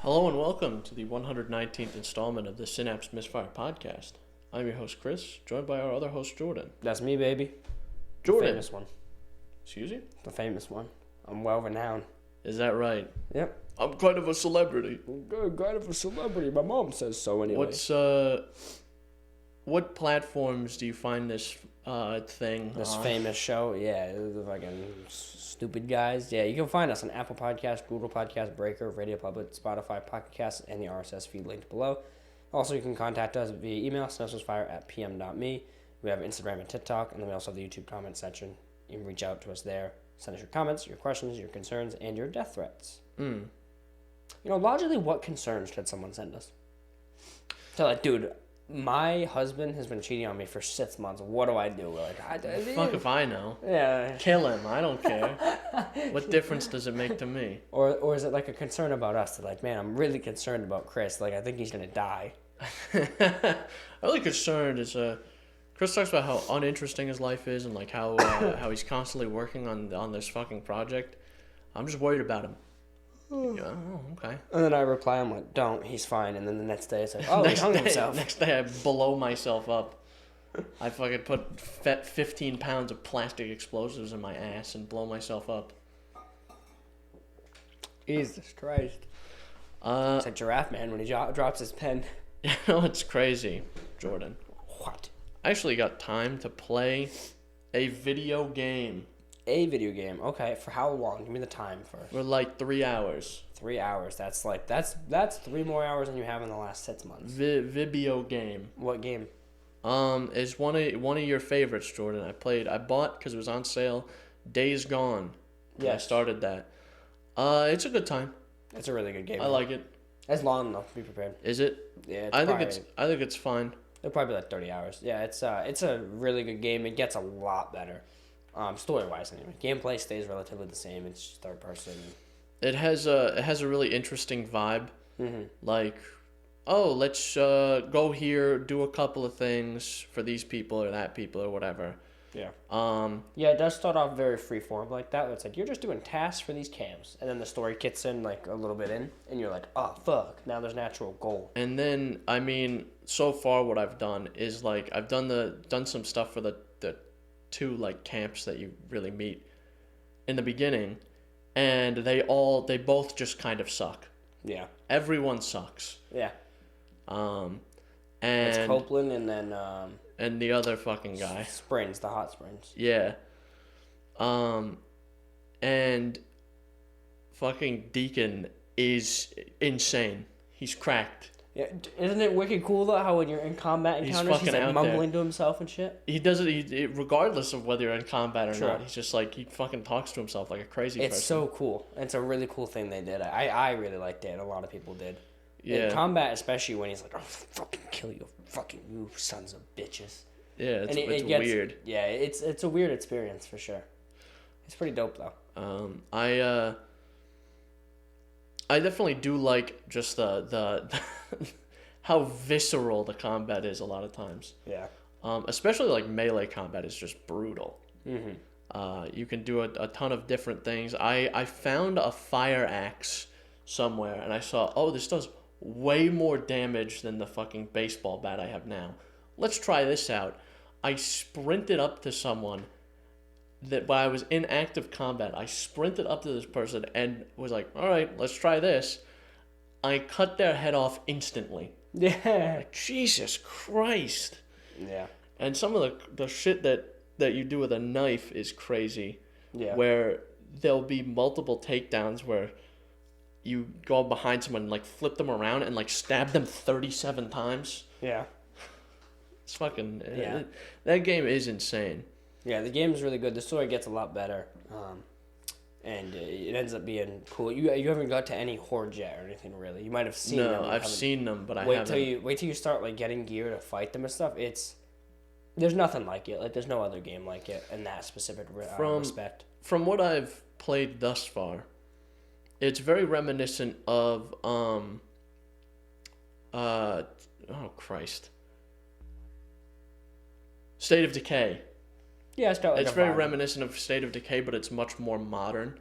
Hello and welcome to the 119th installment of the Synapse Misfire Podcast. I'm your host Chris, joined by our other host Jordan. That's me, baby. Jordan. The famous one. Excuse you? The famous one. I'm well renowned. Is that right? Yep. I'm kind of a celebrity. Kind of a celebrity. My mom says so anyway. What platforms do you find this thing This on? famous show? Yeah, the fucking stupid guys. Yeah, you can find us on Apple Podcasts, Google Podcasts, Breaker, Radio Public, Spotify, Pocket Casts, and the RSS feed linked below. Also, you can contact us via email, synapsemisfire@pm.me. We have Instagram and TikTok, and then we also have the YouTube comment section. You can reach out to us there. Send us your comments, your questions, your concerns, and your death threats. You know, logically, what concerns should someone send us? So, like, dude, my husband has been cheating on me for 6 months. What do I do? Fuck if I know. Yeah. Kill him. I don't care. What difference does it make to me? Or is it like a concern about us? That like, man, I'm really concerned about Chris. Like, I think he's gonna die. I'm really concerned is Chris talks about how uninteresting his life is and like how he's constantly working on this fucking project. I'm just worried about him. Yeah, oh, okay. And then I reply, I'm like, don't, he's fine. And then the next day it's like, oh, he hung himself. Next day I blow myself up. I fucking put 15 pounds of plastic explosives in my ass and blow myself up. Jesus Christ. It's like Giraffe Man when he drops his pen. You know, it's crazy, Jordan. What? I actually got time to play a video game. A video game. Okay, for how long? Give me the time first. For like 3 hours. 3 hours. That's 3 more hours than you have in the last 6 months. Video game. What game? Is one of your favorites, Jordan. I bought because it was on sale. Days Gone. Yeah, I started that. It's a good time. It's a really good game. I like it. It's long though. Be prepared. Is it? Yeah. I think it's fine. It'll probably be like 30 hours. Yeah, it's a really good game. It gets a lot better. Story-wise, anyway. Gameplay stays relatively the same. It's third person. It has a really interesting vibe. Mm-hmm. Like, oh, let's go here, do a couple of things for these people or that people or whatever. Yeah. Yeah, it does start off very freeform like that. It's like you're just doing tasks for these camps, and then the story kicks in like a little bit in, and you're like, oh fuck, now there's an actual goal. And then I mean, so far what I've done is like I've done some stuff for the two like camps that you really meet in the beginning, and they both just kind of suck. Yeah. Everyone sucks. Yeah. And it's Copeland and then and the other fucking guy. Springs, the hot springs. Yeah. And fucking Deacon is insane. He's cracked. Yeah, isn't it wicked cool though how when you're in combat encounters he's like mumbling to himself and shit? He does it regardless of whether you're in combat or Sure. not. He's just like, he fucking talks to himself like a crazy person. It's so cool. It's a really cool thing they did. I really liked it. A lot of people did. Yeah. In combat, especially when he's like, "I'll fucking kill you, fucking you sons of bitches." Yeah, it's it gets weird. Yeah, it's a weird experience for sure. It's pretty dope though. I definitely do like just the how visceral the combat is a lot of times. Yeah. Especially like melee combat is just brutal. Mm-hmm. You can do a ton of different things. I found a fire axe somewhere and I saw, oh, this does way more damage than the fucking baseball bat I have now. Let's try this out. I sprinted up to someone that while I was in active combat, I sprinted up to this person and was like, all right, let's try this. I cut their head off instantly. Yeah. Like, Jesus Christ. Yeah. And some of the shit that you do with a knife is crazy. Yeah. Where there'll be multiple takedowns where you go behind someone and like flip them around and like stab them 37 times. Yeah. It's fucking... Yeah. That game is insane. Yeah, the game is really good. The story gets a lot better. And it ends up being cool. You haven't got to any hordes yet or anything really. You might have seen them. No, I've seen them, but I haven't. Wait till you start like getting gear to fight them and stuff. There's nothing like it. Like there's no other game like it in that specific respect. From what I've played thus far, it's very reminiscent of oh Christ, State of Decay. Yeah, it's very reminiscent of State of Decay, but it's much more modern.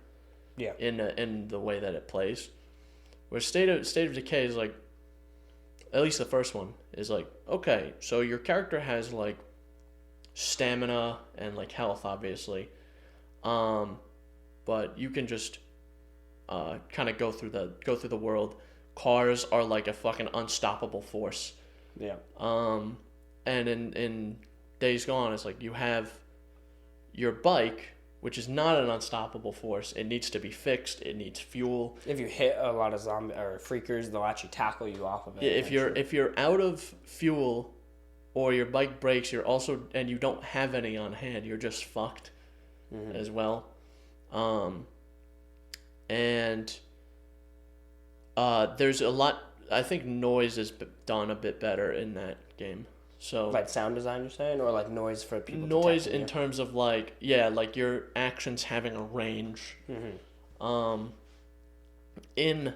Yeah. In the way that it plays. Where State of Decay is like, at least the first one is like, okay, so your character has like stamina and like health, obviously, but you can just kind of go through the world. Cars are like a fucking unstoppable force. Yeah. And in Days Gone, it's like you have your bike, which is not an unstoppable force. It needs to be fixed. It needs fuel. If you hit a lot of zombie or freakers, they'll actually tackle you off of it. Yeah, if you're out of fuel, or your bike breaks, and you don't have any on hand, you're just fucked, as well. And there's a lot. I think noise is done a bit better in that game. So like sound design, you're saying, or like noise for people. Noise in terms of like like your actions having a range. In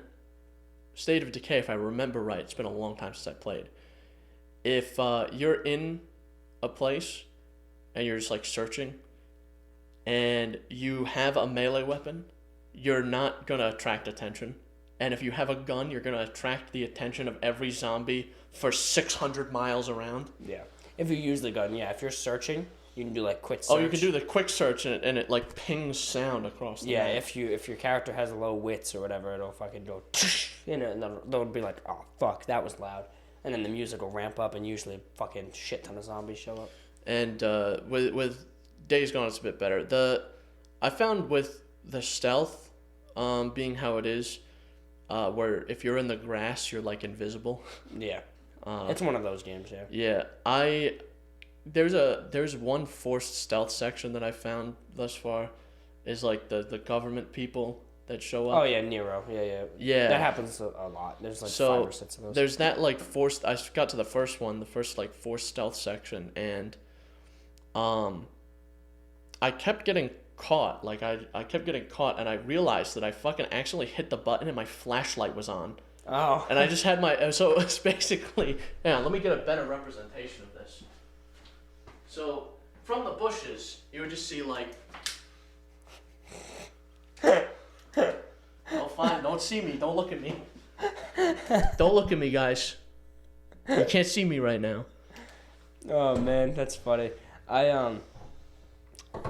State of Decay, if I remember right, it's been a long time since I played. If you're in a place and you're just like searching, and you have a melee weapon, you're not gonna attract attention. And if you have a gun, you're going to attract the attention of every zombie for 600 miles around. Yeah. If you use the gun, yeah. If you're searching, you can do like quick search. Oh, you can do the quick search and it like pings sound across the map. If your character has low wits or whatever, it'll fucking go and they'll be like, oh fuck, that was loud. And then the music will ramp up and usually fucking shit ton of zombies show up. And with Days Gone, it's a bit better. I found with the stealth being how it is, where if you're in the grass, you're like invisible. Yeah, it's one of those games. Yeah. Yeah, there's one forced stealth section that I found thus far, is like the government people that show up. Oh yeah, Nero. Yeah. That happens a lot. There's like 5 or 6 of those. There's that like forced. I got to the first like forced stealth section, and I kept getting caught. Like I kept getting caught, and I realized that I fucking accidentally hit the button and my flashlight was on. Oh. And I just had so it's basically, let me get a better representation of this. So from the bushes, you would just see like, oh fine, don't see me, don't look at me. Don't look at me, guys. You can't see me right now. Oh man, that's funny.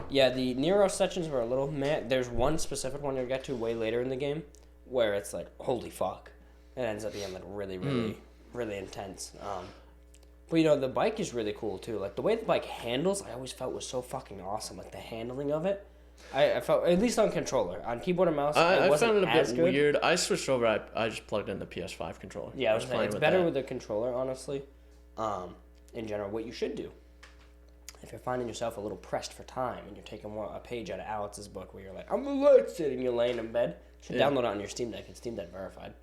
Yeah, the Nero sections were a little meh. There's one specific one you'll get to way later in the game where it's like, holy fuck. It ends up being like really, really, really intense. But the bike is really cool too. Like the way the bike handles, I always felt was so fucking awesome. Like the handling of it. I felt, at least on controller. On keyboard and mouse, I wasn't found it a bit good. weird. I switched over, I just plugged in the PS5 controller. Yeah, it's better that. with the controller, honestly. In general, what you should do, if you're finding yourself a little pressed for time and you're taking a page out of Alex's book where you're like, I'm relaxed and you're laying in bed, you should download it on your Steam Deck. It's Steam Deck verified.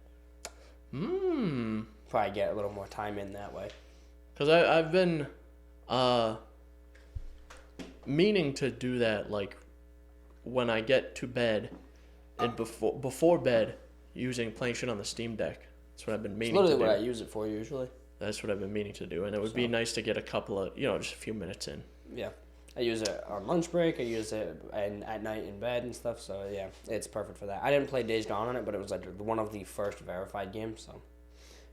Probably get a little more time in that way. Because I've been meaning to do that, like when I get to bed and before bed, playing shit on the Steam Deck. That's what I've been meaning to do. It's literally what I use it for usually. That's what I've been meaning to do, and it would be nice to get a couple of, just a few minutes in. Yeah. I use it on lunch break. I use it at night in bed and stuff. So, yeah, it's perfect for that. I didn't play Days Gone on it, but it was like one of the first verified games. So,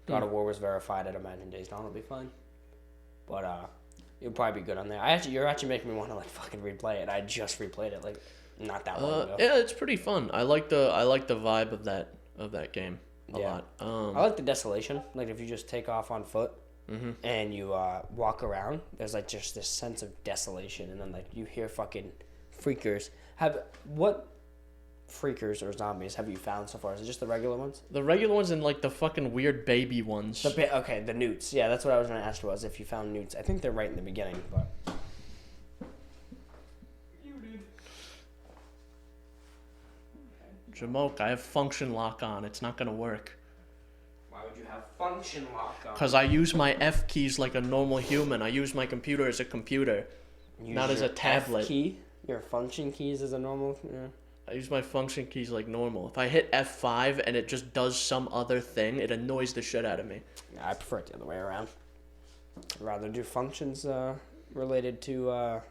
God of War was verified. I'd imagine Days Gone will be fine. But it'll probably be good on there. You're actually making me want to like fucking replay it. I just replayed it like not that long ago. Yeah, it's pretty fun. I like the vibe of that game a lot. I like the desolation. Like if you just take off on foot. And you walk around, there's like just this sense of desolation, and then like you hear fucking freakers. What freakers or zombies have you found so far? Is it just the regular ones? The regular ones and like the fucking weird baby ones. The newts. Yeah, that's what I was gonna ask was if you found newts. I think they're right in the beginning, but. Jamoke, I have function lock on. It's not gonna work. Why would you have function lock on? Because I use my F keys like a normal human. I use my computer as a computer, not as a tablet. F key? Your function keys as a normal? Yeah. I use my function keys like normal. If I hit F5 and it just does some other thing, it annoys the shit out of me. Yeah, I prefer it the other way around. I'd rather do functions related to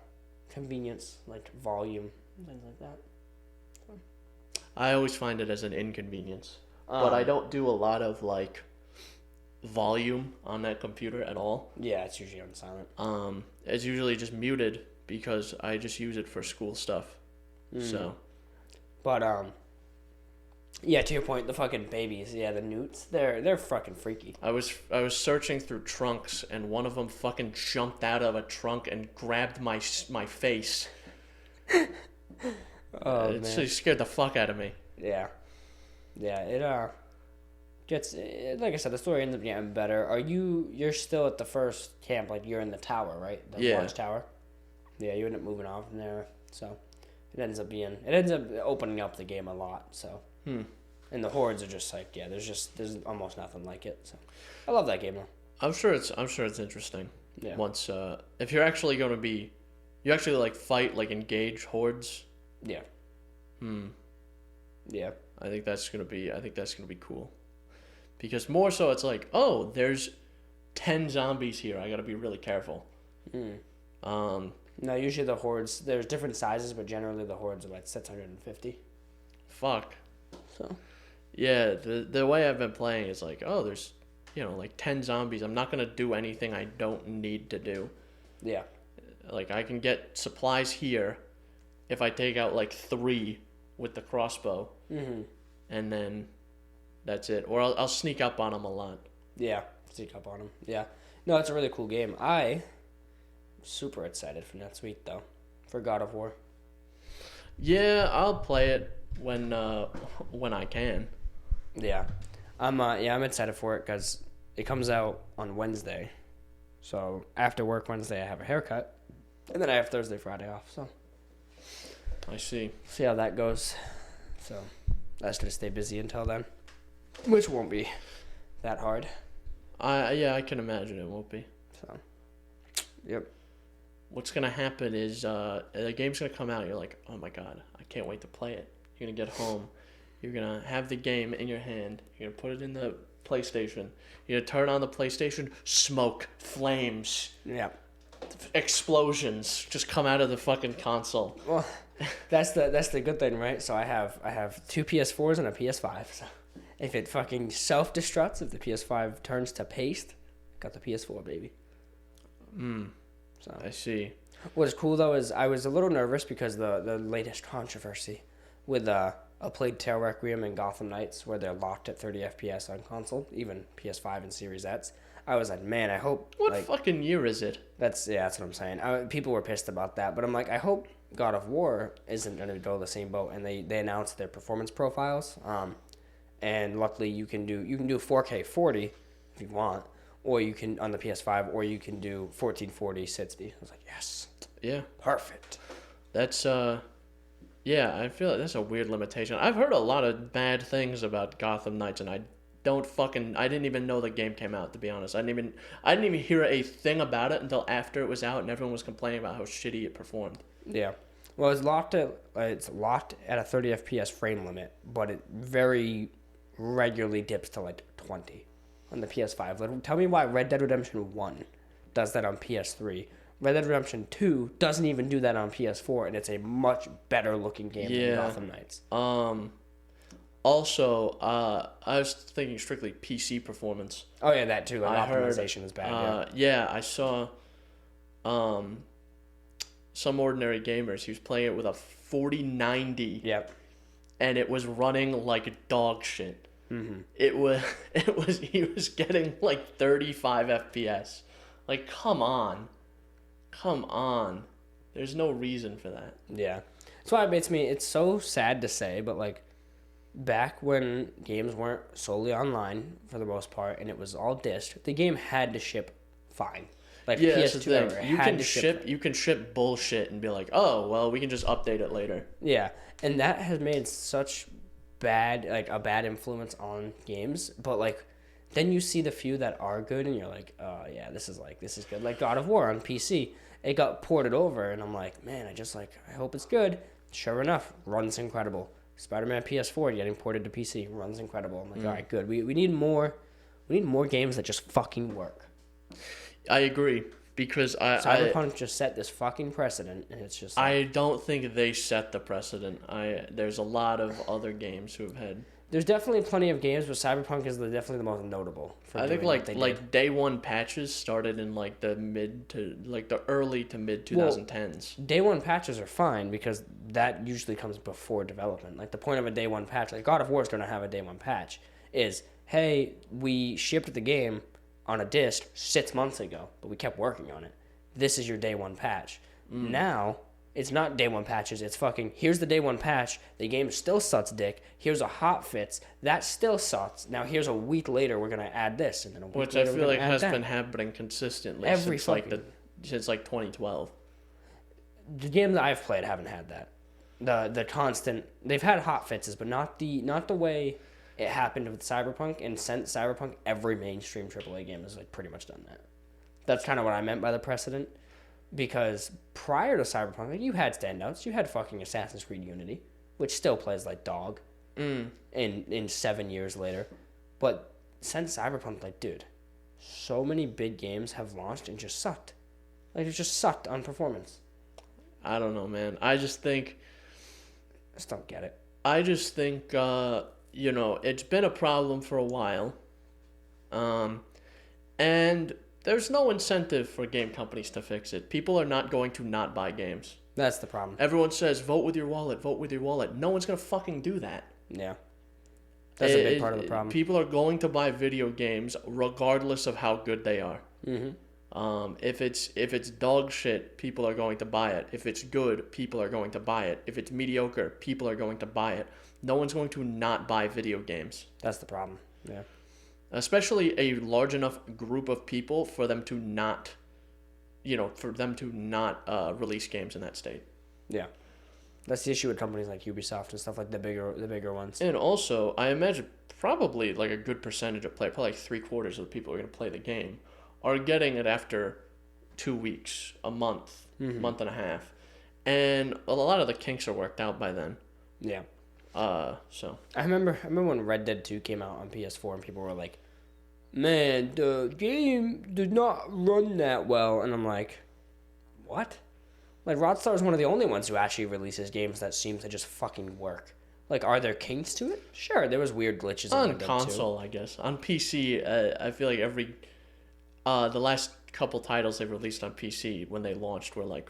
convenience, like volume, things like that. I always find it as an inconvenience. But I don't do a lot of like volume on that computer at all. Yeah, it's usually on silent. It's usually just muted because I just use it for school stuff. So. But yeah, to your point, the fucking babies, the newts, they're fucking freaky. I was searching through trunks, and one of them fucking jumped out of a trunk and grabbed my face. Oh it man, scared the fuck out of me. Yeah, it gets like I said, the story ends up getting better. You're still at the first camp, like you're in the tower, right? The large tower. Yeah, you end up moving on from there, so it ends up opening up the game a lot. So. And the hordes are just like, there's almost nothing like it. So I love that game though. I'm sure it's interesting. Yeah. Once if you're actually going to be, you actually like fight, like engage hordes. Yeah. Yeah. I think that's gonna be cool. Because more so, it's like, oh, there's 10 zombies here. I gotta be really careful. No, usually the hordes, there's different sizes, but generally the hordes are like 650. Fuck. So. Yeah, the way I've been playing is like, oh, there's, like 10 zombies. I'm not gonna do anything I don't need to do. Yeah. Like I can get supplies here, if I take out like 3 with the crossbow, and then that's it. Or I'll sneak up on them a lot. Yeah, sneak up on them. Yeah. No, it's a really cool game. I'm super excited for next week though, for God of War. Yeah, I'll play it when I can. Yeah, I'm excited for it because it comes out on Wednesday. So after work Wednesday, I have a haircut, and then I have Thursday, Friday off. So I see how that goes. So I just gotta stay busy until then, which won't be that hard. I can imagine it won't be. So, yep. What's gonna happen is the game's gonna come out. You're like, oh my god, I can't wait to play it. You're gonna get home. You're gonna have the game in your hand. You're gonna put it in the PlayStation. You're gonna turn on the PlayStation. Smoke, flames, explosions just come out of the fucking console. Well, that's the good thing, right? So I have 2 PS4s and a PS5. So if it fucking self-destructs, if the PS5 turns to paste, got the PS4, baby. So I see. What's cool though is I was a little nervous because the latest controversy with A Plague Tale Requiem and Gotham Knights, where they're locked at 30 FPS on console, even PS5 and Series X. I was like, man, I hope. What fucking year is it? That's what I'm saying. People were pissed about that, but I'm like, I hope God of War isn't going to go the same boat. And they announced their performance profiles. And luckily you can do 4K 40 if you want, or you can on the PS5, or you can do 1440 60. I was like, yes. Yeah. Perfect. That's yeah, I feel like that's a weird limitation. I've heard a lot of bad things about Gotham Knights, and I didn't even know the game came out, to be honest. I didn't even hear a thing about it until after it was out, and everyone was complaining about how shitty it performed. Yeah. Well, it's locked at a 30 FPS frame limit, but it very regularly dips to like 20 on the PS5. Like, tell me why Red Dead Redemption 1 does that on PS3. Red Dead Redemption 2 doesn't even do that on PS4, and it's a much better looking game than Gotham Knights. Also, I was thinking strictly PC performance. Oh yeah, that too. Like optimization is bad. Yeah, I saw some ordinary gamers. He was playing it with a 4090. Yep. And it was running like dog shit. Mm-hmm. He was getting like 35 FPS. Like, come on. There's no reason for that. Yeah. That's why it's so sad to say, but like back when games weren't solely online for the most part and it was all disc, the game had to ship fine. Like yeah, PS2 you can ship bullshit and be like, oh well, we can just update it later. Yeah, and that has made such a bad influence on games. But like, then you see the few that are good, and you're like, oh yeah, this is good. Like God of War on PC, it got ported over, and I'm like, man, I hope it's good. Sure enough, runs incredible. Spider-Man PS4 getting ported to PC runs incredible. I'm like, all right, good. We need more games that just fucking work. I agree, because Cyberpunk just set this fucking precedent, and it's just like, I don't think they set the precedent. There's a lot of other games who have had There's definitely plenty of games, but Cyberpunk is definitely the most notable. I think like day one patches started in like the early to mid 2010s. Day one patches are fine because that usually comes before development. Like the point of a day one patch, like God of War is going to have a day one patch, is hey, we shipped the game on a disc 6 months ago, but we kept working on it. This is your day one patch. Now, it's not day one patches. It's fucking, here's the day one patch. The game still sucks dick. Here's a hotfix. That still sucks. Now, here's a week later, we're going to add this. And then a week Which later, I feel like has been happening consistently since 2012. The games that I've played haven't had that. The constant, they've had hotfixes, but not the way it happened with Cyberpunk. And since Cyberpunk, every mainstream AAA game has like pretty much done that. That's kind of what I meant by the precedent. Because prior to Cyberpunk, like, you had standouts. You had fucking Assassin's Creed Unity, which still plays like dog in 7 years later. But since Cyberpunk, like, dude, so many big games have launched and just sucked. Like, it just sucked on performance. I don't know, man. I just don't get it. I just think, it's been a problem for a while. And there's no incentive for game companies to fix it. People are not going to not buy games. That's the problem. Everyone says, vote with your wallet, vote with your wallet. No one's going to fucking do that. Yeah. That's a big part of the problem. People are going to buy video games regardless of how good they are. Mm-hmm. If it's dog shit, people are going to buy it. If it's good, people are going to buy it. If it's mediocre, people are going to buy it. No one's going to not buy video games. That's the problem. Yeah. Especially a large enough group of people for them to not release games in that state. Yeah. That's the issue with companies like Ubisoft and stuff like the bigger ones. And also, I imagine probably like a good percentage of players, probably like 3/4 of the people who are going to play the game, are getting it after 2 weeks, a month, month and a half. And a lot of the kinks are worked out by then. Yeah. So I remember when Red Dead 2 came out on PS4 and people were like, man, the game did not run that well. And I'm like, what? Like, Rockstar is one of the only ones who actually releases games that seem to just fucking work. Like, are there kinks to it? Sure, there was weird glitches on Red Dead console, 2. I guess. On PC, I feel like the last couple titles they released on PC when they launched were like,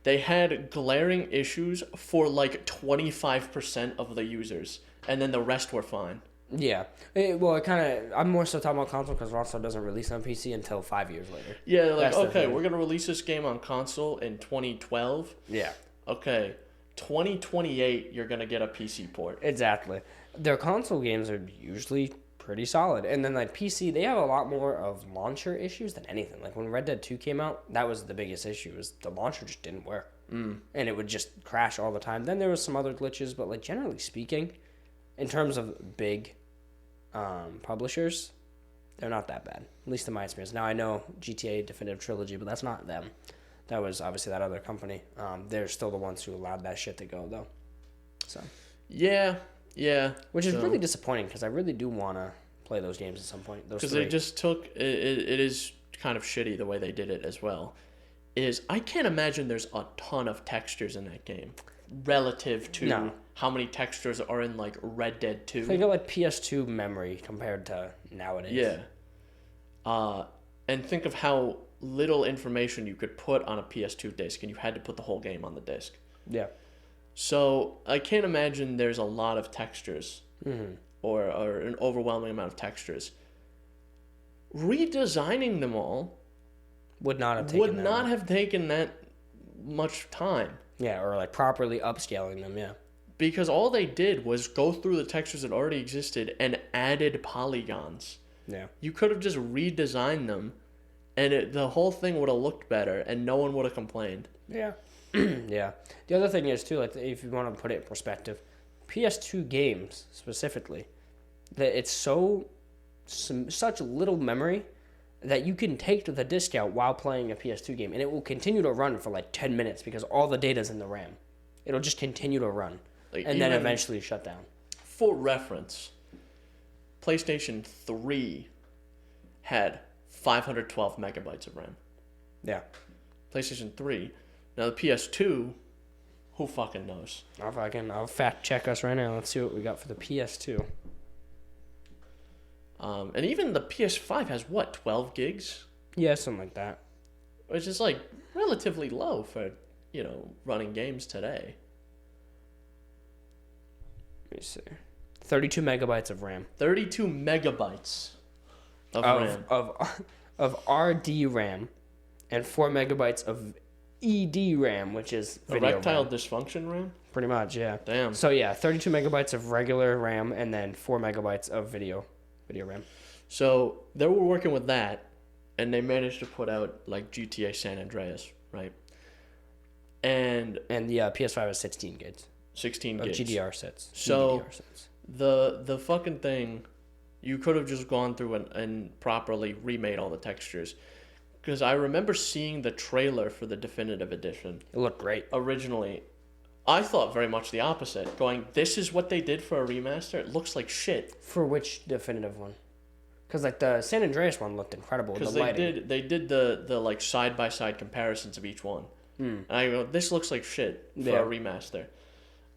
they had glaring issues for like 25% of the users, and then the rest were fine. Yeah. I'm more so talking about console because Rockstar doesn't release on PC until 5 years later. Yeah, they're like, okay, we're going to release this game on console in 2012. Yeah. Okay, 2028, you're going to get a PC port. Exactly. Their console games are usually pretty solid. And then, like, PC, they have a lot more of launcher issues than anything. Like, when Red Dead 2 came out, that was the biggest issue, was the launcher just didn't work. And it would just crash all the time. Then there was some other glitches, but, like, generally speaking, in terms of big publishers, they're not that bad, at least in my experience. Now, I know GTA Definitive Trilogy, but that's not them. That was obviously that other company. They're still the ones who allowed that shit to go, though. So. Yeah. Which is really disappointing because I really do want to play those games at some point. Because they just took it. It is kind of shitty the way they did it as well. I can't imagine there's a ton of textures in that game relative to how many textures are in like Red Dead 2. Think of like PS2 memory compared to nowadays. Yeah. And think of how little information you could put on a PS2 disc, and you had to put the whole game on the disc. Yeah. So I can't imagine there's a lot of textures or an overwhelming amount of textures. Redesigning them all would not have taken that much time. Yeah, or like properly upscaling them, yeah. Because all they did was go through the textures that already existed and added polygons. Yeah. You could have just redesigned them, and the whole thing would have looked better, and no one would have complained. Yeah. Yeah. The other thing is, too, like if you want to put it in perspective, PS2 games, specifically, that it's such little memory that you can take the disc out while playing a PS2 game, and it will continue to run for like 10 minutes because all the data's in the RAM. It'll just continue to run, and then eventually shut down. For reference, PlayStation 3 had 512 megabytes of RAM. Yeah. PlayStation 3. Now the PS2, who fucking knows? I'll fact check us right now. Let's see what we got for the PS2. And even the PS5 has, what, 12 gigs? Yeah, something like that. Which is, like, relatively low for, running games today. Let me see. 32 megabytes of RAM. 32 megabytes of RAM. Of RD RAM and 4 megabytes of ED RAM, which is video Erectile RAM. dysfunction RAM? Pretty much, yeah. Damn. So yeah, 32 megabytes of regular RAM and then 4 megabytes of video RAM. So they were working with that, and they managed to put out like GTA San Andreas, right? And the PS5 is 16 gigs. 16 of gigs. GDR sets. So GDDR sets. the fucking thing, you could have just gone through and properly remade all the textures. Because I remember seeing the trailer for the definitive edition. It looked great. Originally, I thought very much the opposite. Going, this is what they did for a remaster? It looks like shit. For which definitive one? Because like the San Andreas one looked incredible. Because the lighting. they did the like side-by-side comparisons of each one. And I go, this looks like shit for a remaster.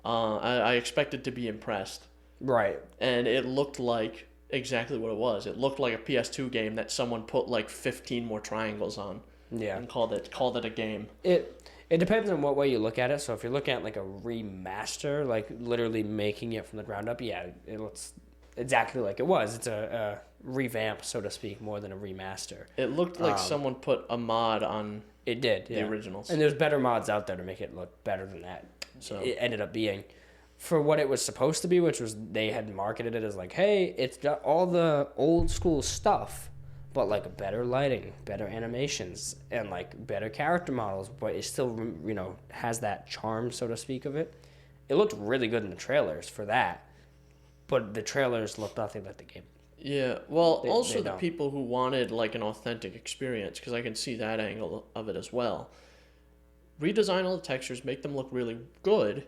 I expected to be impressed. Right. And it looked like exactly what it was. It looked like a PS2 game that someone put like 15 more triangles on. Yeah. And called it a game. It depends on what way you look at it. So if you're looking at like a remaster, like literally making it from the ground up, yeah, it looks exactly like it was. It's a revamp, so to speak, more than a remaster. It looked like someone put a mod on the originals. And there's better mods out there to make it look better than that. So it ended up being, for what it was supposed to be, which was they had marketed it as like, hey, it's got all the old school stuff, but like better lighting, better animations, and like better character models, but it still, has that charm, so to speak, of it. It looked really good in the trailers for that, but the trailers looked nothing like the game. Yeah, well, also the people who wanted like an authentic experience, because I can see that angle of it as well. Redesign all the textures, make them look really good,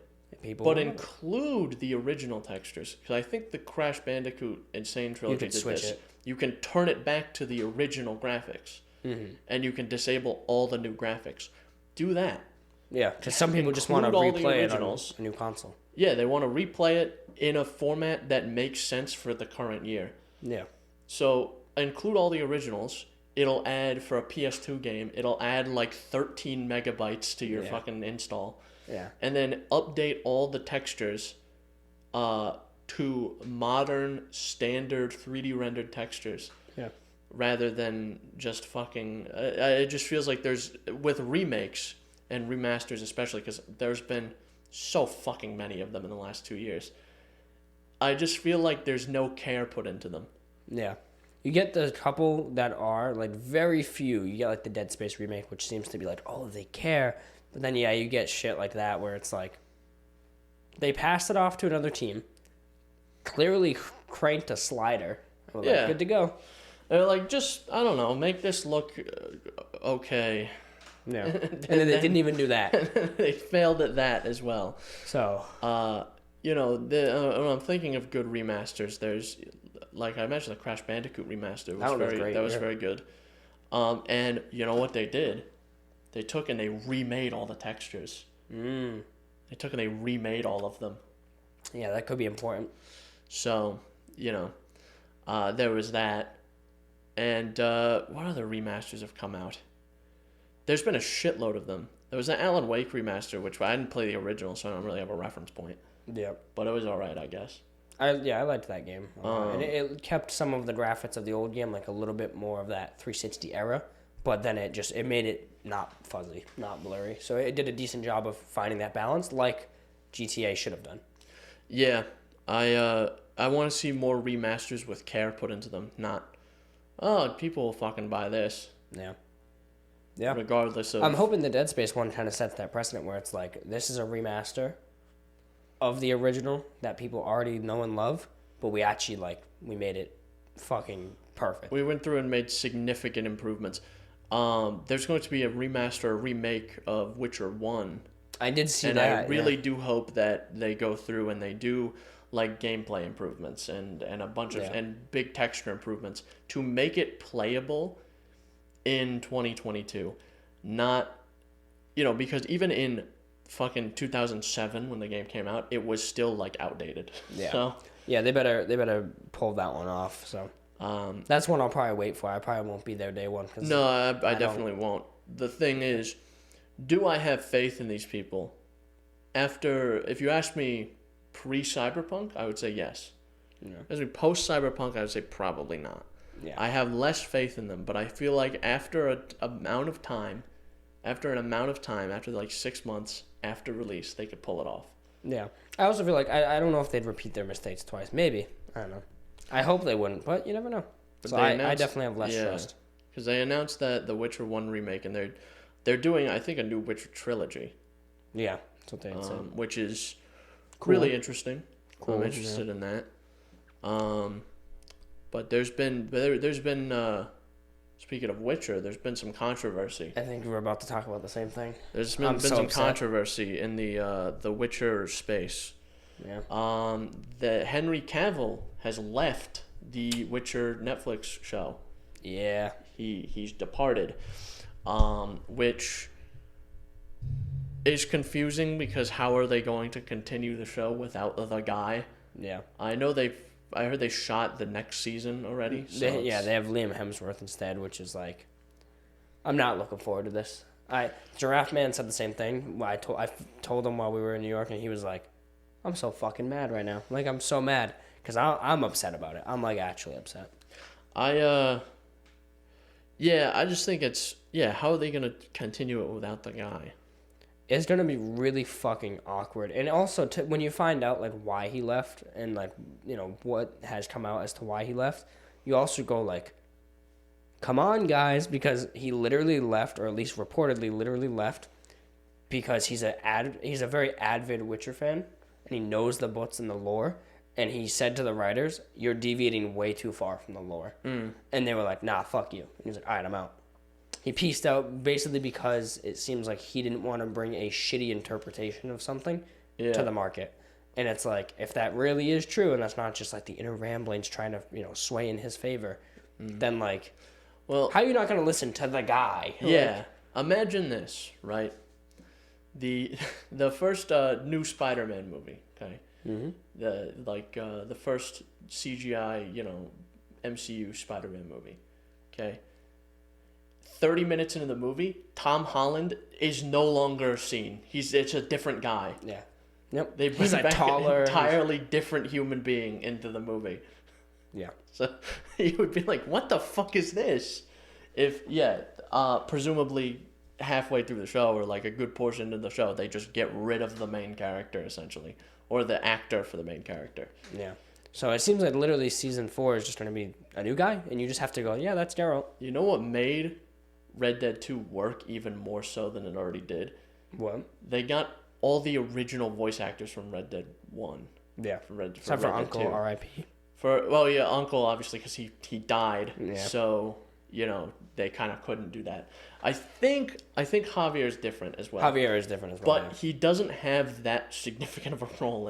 but include the original textures. Because I think the Crash Bandicoot Insane Trilogy did this. You can turn it back to the original graphics, and you can disable all the new graphics. Do that. Yeah, because some people just want to replay it on a new console. Yeah, they want to replay it in a format that makes sense for the current year. Yeah. So include all the originals. It'll add, for a PS2 game, it'll add like 13 megabytes to your fucking install. Yeah. And then update all the textures to modern, standard 3D rendered textures. Yeah. Rather than just fucking... it just feels like there's... With remakes and remasters especially, because there's been so fucking many of them in the last 2 years, I just feel like there's no care put into them. Yeah. You get the couple that are, like, very few. You get, like, the Dead Space remake, which seems to be like, oh, they care. But then, yeah, you get shit like that where it's like, they passed it off to another team, clearly cranked a slider, and we're like, good to go. They're like, just, I don't know, make this look okay. Yeah. And then they didn't even do that. They failed at that as well. So. When I'm thinking of good remasters, there's... Like I mentioned, the Crash Bandicoot remaster was very good. And you know what they did? They took and they remade all the textures. They took and they remade all of them. Yeah, that could be important. So, there was that. And what other remasters have come out? There's been a shitload of them. There was an Alan Wake remaster, which I didn't play the original, so I don't really have a reference point. Yeah. But it was alright, I guess. I liked that game. And it kept some of the graphics of the old game, like a little bit more of that 360 era, but then it made it not fuzzy, not blurry. So it did a decent job of finding that balance, like GTA should have done. Yeah, I want to see more remasters with care put into them, not, people will fucking buy this. Yeah. Yeah. Regardless of... I'm hoping the Dead Space one kind of sets that precedent where it's like, this is a remaster of the original that people already know and love, but we actually, we made it fucking perfect. We went through and made significant improvements. There's going to be a remaster, a remake of Witcher 1. I did see that. And I really do hope that they go through and they do, gameplay improvements and a bunch of... and big texture improvements to make it playable in 2022. Not... because even in... fucking 2007 when the game came out, it was still outdated. Yeah. So yeah, they better pull that one off. So That's one I'll probably wait for. I probably won't be there day one. No, I definitely won't. The thing is, do I have faith in these people? If you ask me pre-Cyberpunk, I would say yes. Yeah. As we post-Cyberpunk, I would say probably not. Yeah. I have less faith in them, but I feel like after an amount of time, after like 6 months after release, they could pull it off. Yeah. I also feel like I don't know if they'd repeat their mistakes twice. Maybe. I don't know. I hope they wouldn't, but you never know. But so I definitely have less trust. Because they announced that the Witcher 1 remake, and they're doing, I think, a new Witcher trilogy. Yeah, that's what they had said. Which is Cool. really interesting. Cool, I'm interested in that. But there's been speaking of Witcher, there's been some controversy. I think we're about to talk about the same thing. There's been some controversy in the Witcher space. Yeah. That Henry Cavill has left the Witcher Netflix show. Yeah. He's departed, which is confusing because how are they going to continue the show without the guy? Yeah. I heard they shot the next season already. So they have Liam Hemsworth instead, which is like, I'm not looking forward to this. Giraffe Man said the same thing. I told him while we were in New York, and he was like, I'm so fucking mad right now. Like, I'm so mad because I'm upset about it. I'm like actually upset. I just think how are they gonna continue it without the guy? It's gonna be really fucking awkward, and also when you find out like why he left and like what has come out as to why he left, you also go like, come on guys, because he literally left, or at least reportedly literally left, because he's a very avid Witcher fan, and he knows the books and the lore, and he said to the writers, "You're deviating way too far from the lore," and they were like, "Nah, fuck you." And he was like, "All right, I'm out." He pieced out basically because it seems like he didn't want to bring a shitty interpretation of something to the market. And it's like, if that really is true, and that's not just like the inner ramblings trying to, sway in his favor, then like, well, how are you not going to listen to the guy? Yeah. Imagine this, right? The first new Spider-Man movie, okay? Mm-hmm. The first CGI, MCU Spider-Man movie, okay? 30 minutes into the movie, Tom Holland is no longer seen. It's a different guy. Yeah. Yep. They bring back an entirely different human being into the movie. Yeah. So you would be like, what the fuck is this? Presumably halfway through the show, or like a good portion of the show, they just get rid of the main character essentially, or the actor for the main character. Yeah. So it seems like literally season 4 is just going to be a new guy, and you just have to go, yeah, that's Geralt. You know what made Red Dead 2 work even more so than it already did? What? They got all the original voice actors from Red Dead 1. Yeah. Except for Uncle, R.I.P. Uncle, obviously, because he died. Yeah. So, they kind of couldn't do that. I think Javier is different as well. Javier is different as well. But he doesn't have that significant of a role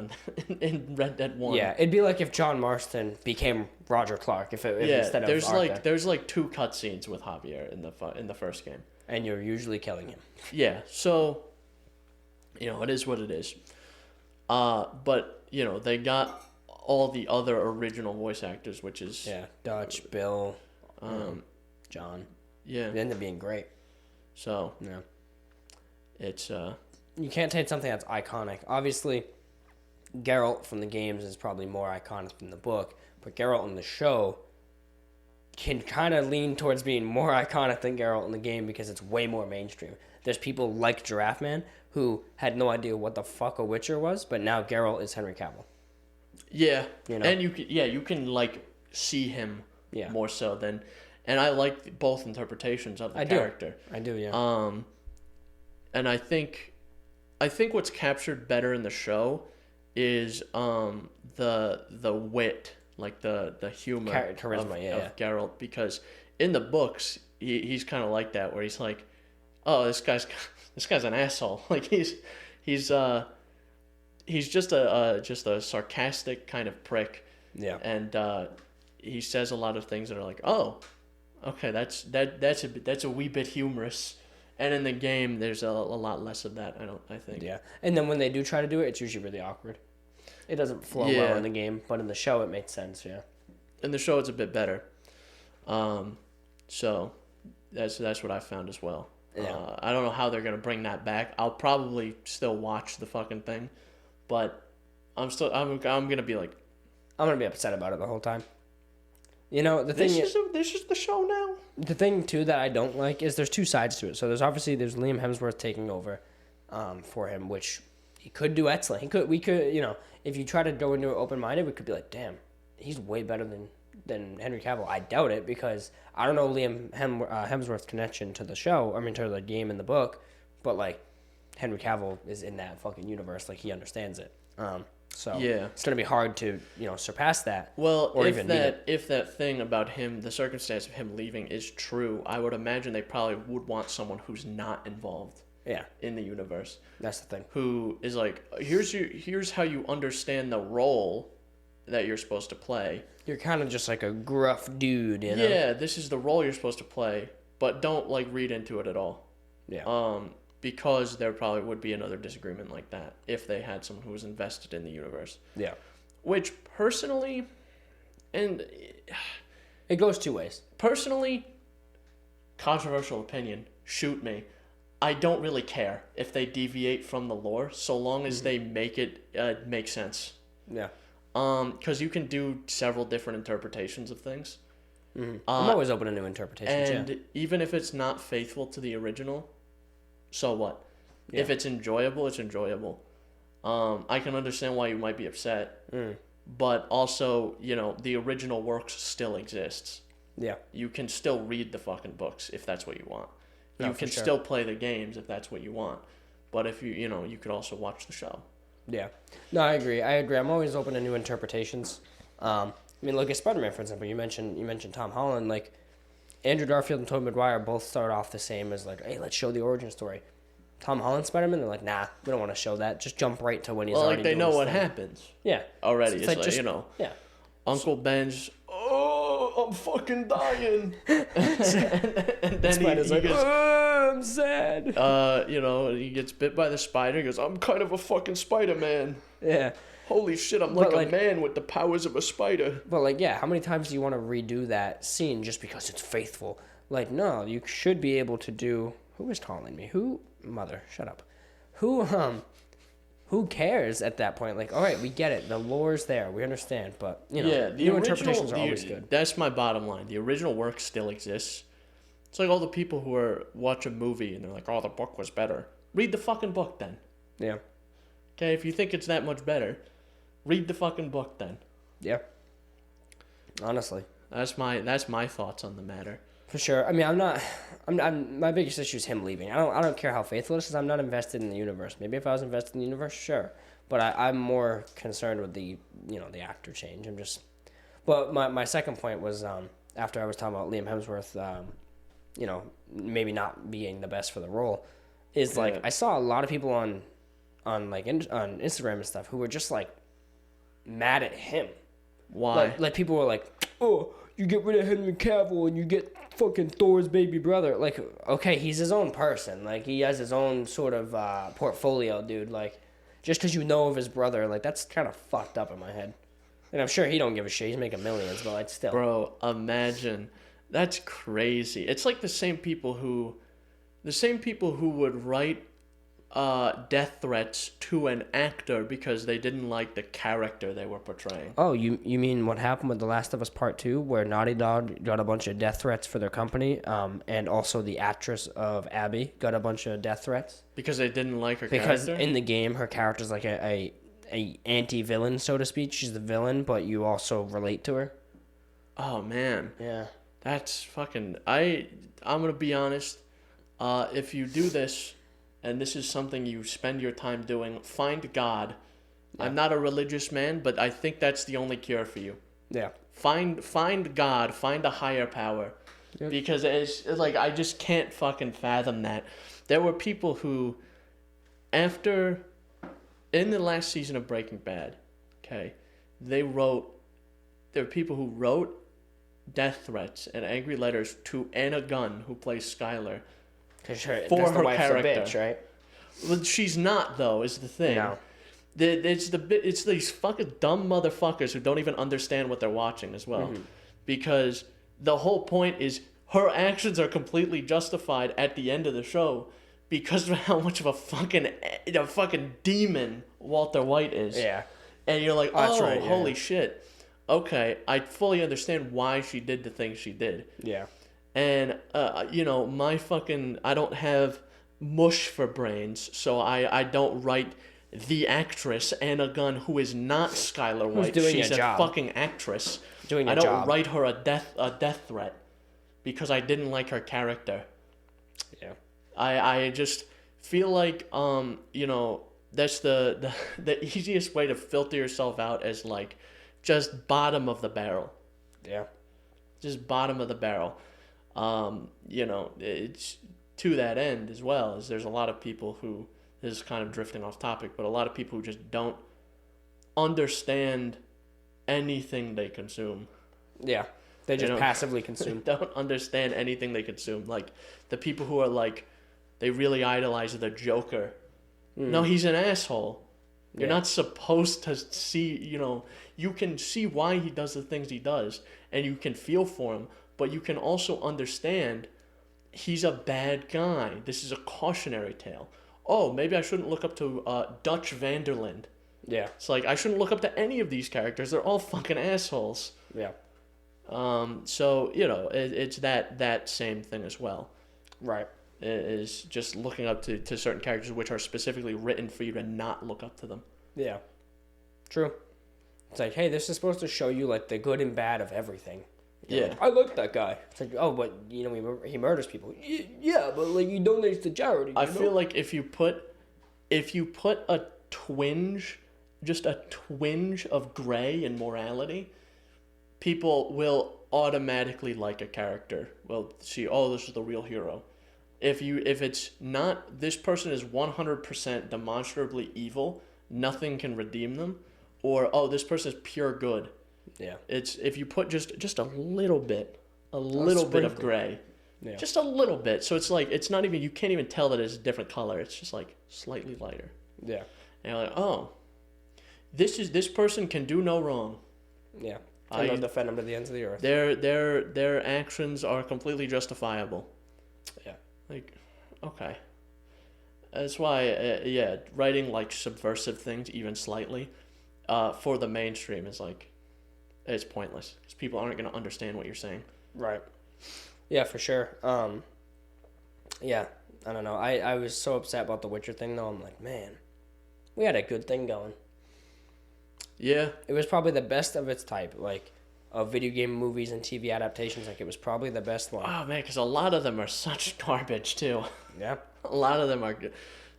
in Red Dead 1. Yeah, it'd be like if John Marston became Roger Clark instead of Arthur. There's like 2 cutscenes with Javier in the first game. And you're usually killing him. Yeah, so it is what it is. But they got all the other original voice actors, which is Dutch, Bill, John. Yeah, they end up being great. So yeah, it's you can't take something that's iconic. Obviously, Geralt from the games is probably more iconic than the book, but Geralt in the show can kind of lean towards being more iconic than Geralt in the game because it's way more mainstream. There's people like Giraffe Man who had no idea what the fuck a Witcher was, but now Geralt is Henry Cavill. Yeah, and you can like see him more so than. And I like both interpretations of the character. I do, yeah. And I think what's captured better in the show is the wit, like the humor, charisma, of Geralt, because in the books he's kind of like that, where he's like, oh, this guy's an asshole. Like he's just a sarcastic kind of prick. Yeah. And he says a lot of things that are like, oh. Okay, that's a wee bit humorous, and in the game there's a lot less of that. I think. Yeah, and then when they do try to do it, it's usually really awkward. It doesn't flow well in the game, but in the show it makes sense. Yeah. In the show, it's a bit better. So that's what I found as well. Yeah. I don't know how they're gonna bring that back. I'll probably still watch the fucking thing, but I'm gonna be like, I'm gonna be upset about it the whole time. You know, this is the show now. The thing too that I don't like is there's two sides to it. So there's Liam Hemsworth taking over, for him, which he could do excellent. We could, you know, if you try to go into it open minded, we could be like, damn, he's way better than Henry Cavill. I doubt it because I don't know Liam Hemsworth's connection to the show. I mean, to the game and the book, but like Henry Cavill is in that fucking universe. Like he understands it. So yeah, it's gonna be hard to surpass that. Well, if that thing about him, the circumstance of him leaving is true, I would imagine they probably would want someone who's not involved. Yeah. In the universe. That's the thing. Who is like, here's how you understand the role that you're supposed to play. You're kind of just like a gruff dude, you know? Yeah, this is the role you're supposed to play, but don't like read into it at all. Yeah. Because there probably would be another disagreement like that if they had someone who was invested in the universe. Yeah. Which personally, and it goes two ways. Personally, controversial opinion, shoot me. I don't really care if they deviate from the lore, so long as they make it make sense. Yeah. Because you can do several different interpretations of things. Mm-hmm. I'm always open to new interpretations. And even if it's not faithful to the original, so what? Yeah. If it's enjoyable, it's enjoyable. I can understand why you might be upset, but also, you know, the original works still exists. Yeah. You can still read the fucking books if that's what you want. You No, can still play the games if that's what you want. But if you know, you could also watch the show. Yeah. No, I agree. I'm always open to new interpretations. I mean, look at Spider-Man, for example. You mentioned Tom Holland. Like, Andrew Garfield and Tobey Maguire both start off the same as like, hey, let's show the origin story. Tom Holland Spider-Man, they're like, nah, we don't want to show that. Just jump right to when he's already they doing know his what thing. happens. Yeah. Already. It's like, you know. Yeah. Uncle Ben's, I'm fucking dying. and then he like, goes, I'm sad. You know, he gets bit by the spider. He goes, I'm kind of a fucking Spider-Man. Yeah. Holy shit, I'm like a man with the powers of a spider. But, like, yeah, how many times do you want to redo that scene just because it's faithful? Like, no, you should be able to do... Who is calling me? Mother, shut up. Who cares at that point? Like, all right, we get it. The lore's there. We understand. But, you know, new interpretations are always good. That's my bottom line. The original work still exists. It's like all the people who watch a movie and they're like, oh, the book was better. Read the fucking book then. Yeah. Okay, if you think it's that much better, read the fucking book then. Yeah. Honestly. That's my thoughts on the matter. For sure. I mean, I'm my biggest issue is him leaving. I don't care how faithful it is because I'm not invested in the universe. Maybe if I was invested in the universe, sure. But I'm more concerned with the actor change. But my second point was after I was talking about Liam Hemsworth, maybe not being the best for the role, is like I saw a lot of people on Instagram and stuff who were just like mad at him. Why? Like people were like, oh, you get rid of Henry Cavill and you get fucking Thor's baby brother. Like, okay, he's his own person. Like, he has his own sort of portfolio, dude. Like, just because you know of his brother, like, that's kind of fucked up in my head. And I'm sure he don't give a shit. He's making millions, but like, still. Bro, imagine. That's crazy. It's like the same people who would write death threats to an actor because they didn't like the character they were portraying. Oh, you mean what happened with The Last of Us Part 2, where Naughty Dog got a bunch of death threats for their company, and also the actress of Abby got a bunch of death threats? Because they didn't like her character? character? Because in the game, her character's like a anti-villain, so to speak. She's the villain, but you also relate to her. Oh, man. Yeah. That's fucking... I'm going to be honest. If you do this... and this is something you spend your time doing, find God. Yeah. I'm not a religious man, but I think that's the only cure for you. Yeah. Find God, find a higher power. Yep. Because it's like, I just can't fucking fathom that. There were people who, in the last season of Breaking Bad, okay, there were people who wrote death threats and angry letters to Anna Gunn, who plays Skylar, for her character, bitch, right? Well, she's not though. Is the thing. No. It's these fucking dumb motherfuckers who don't even understand what they're watching as well, because the whole point is her actions are completely justified at the end of the show because of how much of a fucking demon Walter White is. Yeah. And you're like, That's oh, right, yeah. holy shit. Okay, I fully understand why she did the things she did. Yeah. And, I don't have mush for brains, so I don't write the actress, Anna Gunn, who is not Skylar White. doing She's a job. fucking actress. Doing a I don't job. write her a death threat because I didn't like her character. Yeah. I just feel like, that's the easiest way to filter yourself out as, like, just bottom of the barrel. Yeah. Just bottom of the barrel. It's to that end as well, as there's a lot of people who, this is kind of drifting off topic, but a lot of people who just don't understand anything they consume. Yeah. They just passively consume. They don't understand anything they consume. Like, the people who are like, they really idolize the Joker. No, he's an asshole. You're not supposed to see, you can see why he does the things he does, and you can feel for him, but you can also understand he's a bad guy. This is a cautionary tale. Oh, maybe I shouldn't look up to Dutch Vanderland. Yeah. It's like, I shouldn't look up to any of these characters. They're all fucking assholes. Yeah. So, it's that same thing as well. Right. Is just looking up to certain characters which are specifically written for you to not look up to them. Yeah. True. It's like, hey, this is supposed to show you, like, the good and bad of everything. You're like, I like that guy. It's like, oh, but, he murders people. Yeah, but, like, he donates to charity. I feel like if you put a twinge of gray in morality, people will automatically like a character. Well, see, oh, this is the real hero. If it's not, this person is 100% demonstrably evil, nothing can redeem them, or, oh, this person is pure good. Yeah. It's, if you put just a little bit of gray, just a little bit. So it's like, it's not even, you can't even tell that it's a different color. It's just like slightly lighter. Yeah. And you're like, oh, this person can do no wrong. Yeah. I'll defend them to the ends of the earth. Their actions are completely justifiable. Yeah. Like, okay. That's why, writing, like, subversive things, even slightly, for the mainstream is, like, it's pointless. Because people aren't going to understand what you're saying. Right. Yeah, for sure. Yeah, I don't know. I was so upset about the Witcher thing, though. I'm like, man, we had a good thing going. Yeah. It was probably the best of its type. Like, of video game movies and TV adaptations, like, it was probably the best one. Oh, man, because a lot of them are such garbage, too. Yeah. A lot of them are good.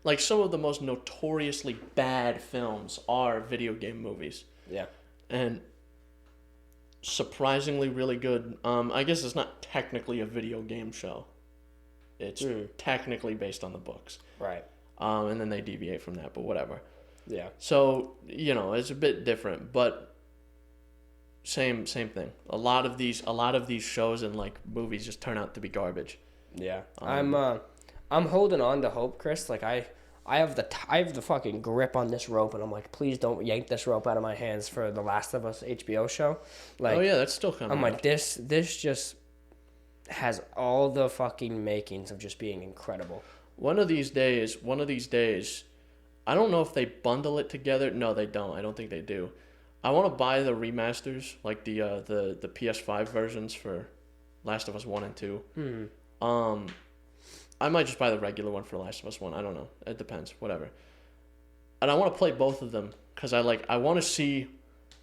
Like, some of the most notoriously bad films are video game movies. Yeah. And surprisingly really good. I guess it's not technically a video game show. It's technically based on the books. Right. And then they deviate from that, but whatever. Yeah. So, it's a bit different, but same thing. A lot of these shows and, like, movies just turn out to be garbage. Yeah. I'm holding on to hope, Chris. Like, I have the fucking grip on this rope, and I'm like, please don't yank this rope out of my hands for the Last of Us HBO show. Like, oh yeah, that's still coming. I'm like, this just has all the fucking makings of just being incredible. One of these days, I don't know if they bundle it together. No, they don't. I don't think they do. I want to buy the remasters, like the PS5 versions for Last of Us 1 and 2. I might just buy the regular one for Last of Us 1. I don't know. It depends. Whatever. And I want to play both of them because I want to see,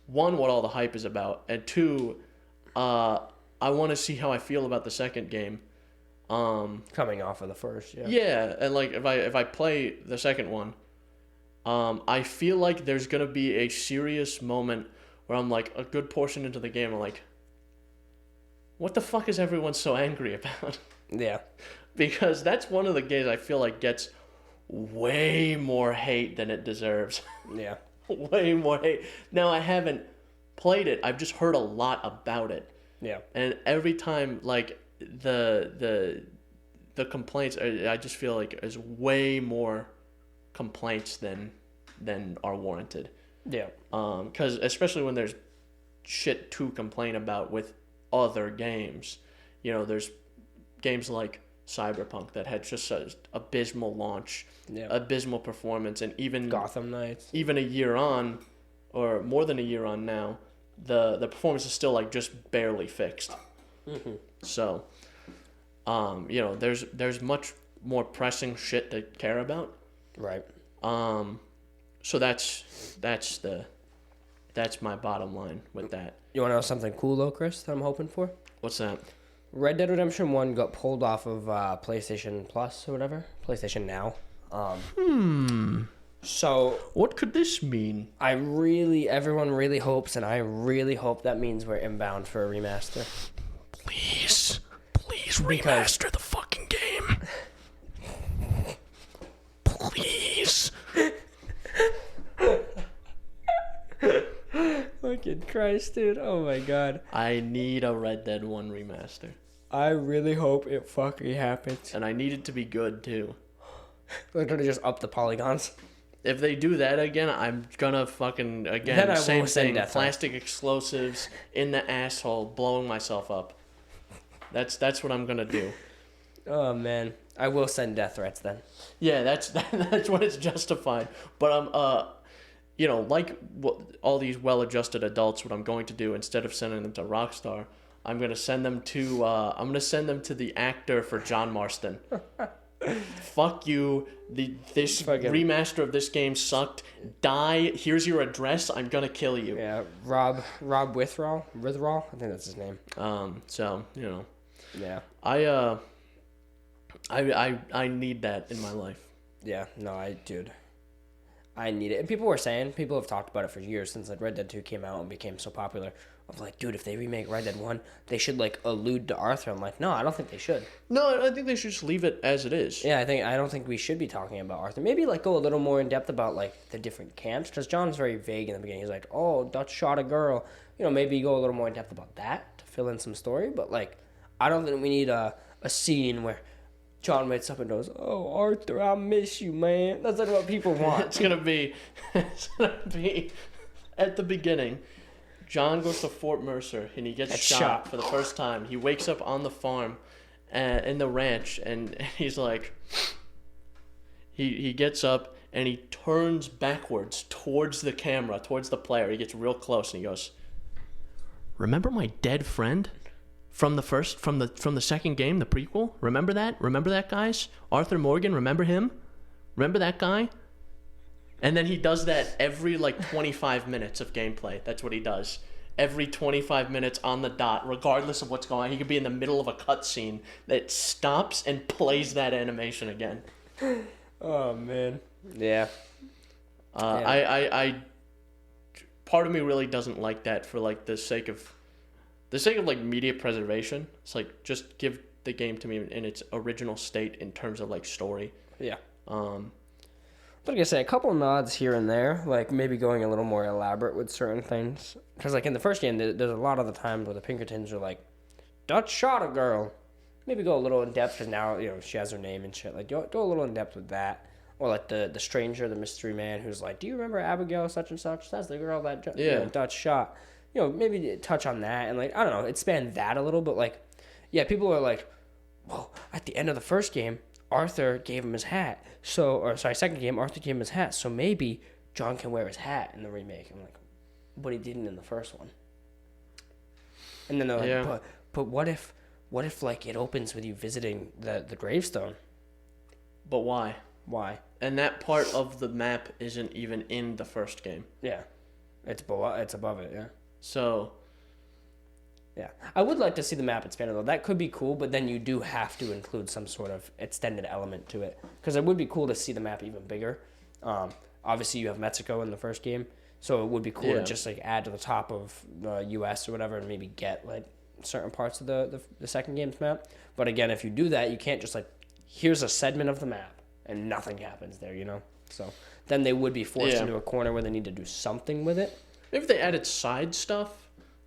one, what all the hype is about, and two, I want to see how I feel about the second game. Coming off of the first, yeah. Yeah, and like if I play the second one, I feel like there's gonna be a serious moment where I'm like a good portion into the game, I'm like, what the fuck is everyone so angry about? Yeah. Because that's one of the games I feel like gets way more hate than it deserves. Yeah. Way more hate. Now, I haven't played it. I've just heard a lot about it. Yeah. And every time, like, the complaints, I just feel like there's way more complaints than are warranted. Yeah. Because especially when there's shit to complain about with other games. You know, there's games like Cyberpunk that had just an abysmal launch, abysmal performance, and even Gotham Knights. Even a year on, or more than a year on now, the performance is still like just barely fixed. Mm-hmm. So, you know, there's much more pressing shit to care about. Right. So that's my bottom line with that. You want to know something cool though, Chris, that I'm hoping for? What's that? Red Dead Redemption 1 got pulled off of PlayStation Plus or whatever. PlayStation Now. So what could this mean? Everyone really hopes, and I really hope that means we're inbound for a remaster. Please remaster the fucking game. Please. Fucking Christ, dude. Oh my god. I need a Red Dead 1 remaster. I really hope it fucking happens. And I need it to be good too. They're gonna just up the polygons. If they do that again, I'm gonna fucking again same thing. Plastic explosives in the asshole, blowing myself up. That's what I'm gonna do. Oh man, I will send death threats then. Yeah, that's when it's justified. But I'm you know, like all these well-adjusted adults, what I'm going to do instead of sending them to Rockstar, I'm gonna send them to the actor for John Marston. Fuck you. This remaster of this game sucked. Die. Here's your address. I'm gonna kill you. Yeah, Rob Witherall. I think that's his name. So you know. Yeah. I need that in my life. Yeah. No, I need it. And people have talked about it for years since like Red Dead 2 came out and became so popular. Of like, dude, if they remake Red Dead 1, they should like allude to Arthur. I'm like, no, I don't think they should. No, I think they should just leave it as it is. Yeah, I don't think we should be talking about Arthur. Maybe like go a little more in depth about like the different camps, because John's very vague in the beginning. He's like, oh, Dutch shot a girl. You know, maybe go a little more in depth about that to fill in some story. But like, I don't think we need a scene where John wakes up and goes, oh, Arthur, I miss you, man. That's like what people want. It's gonna be at the beginning. John goes to Fort Mercer and he gets shot for the first time. He wakes up on the farm, in the ranch, and he's like, he gets up and he turns backwards towards the camera, towards the player. He gets real close and he goes, "Remember my dead friend from the second game, the prequel? Remember that? Remember that, guys? Arthur Morgan, remember him? Remember that guy?" And then he does that every like 25 minutes of gameplay. That's what he does. Every 25 minutes on the dot, regardless of what's going on. He could be in the middle of a cutscene that stops and plays that animation again. Oh man. Yeah. I part of me really doesn't like that for like the sake of like media preservation. It's like just give the game to me in its original state in terms of like story. Yeah. But like I say, a couple nods here and there, like maybe going a little more elaborate with certain things. Because like in the first game, there's a lot of the times where the Pinkertons are like, Dutch shot a girl. Maybe go a little in depth, because now, you know, she has her name and shit. Like, go a little in depth with that. Or like the stranger, the mystery man who's like, do you remember Abigail such and such? That's the girl that Dutch shot. You know, maybe touch on that. And like, I don't know, expand that a little. But like, yeah, people are like, well, at the end of the first game, Arthur gave him his hat. Second game, Arthur gave him his hat. So maybe John can wear his hat in the remake. I'm like, but he didn't in the first one. And then they're like, but what if like it opens with you visiting the gravestone? But why? Why? And that part of the map isn't even in the first game. Yeah. It's above it, yeah. So yeah, I would like to see the map expanded though. That could be cool, but then you do have to include some sort of extended element to it, because it would be cool to see the map even bigger. Obviously, you have Mexico in the first game, so it would be cool to just like add to the top of the U.S. or whatever, and maybe get like certain parts of the second game's map. But again, if you do that, you can't just like here's a segment of the map and nothing happens there, you know. So then they would be forced into a corner where they need to do something with it. Maybe if they added side stuff.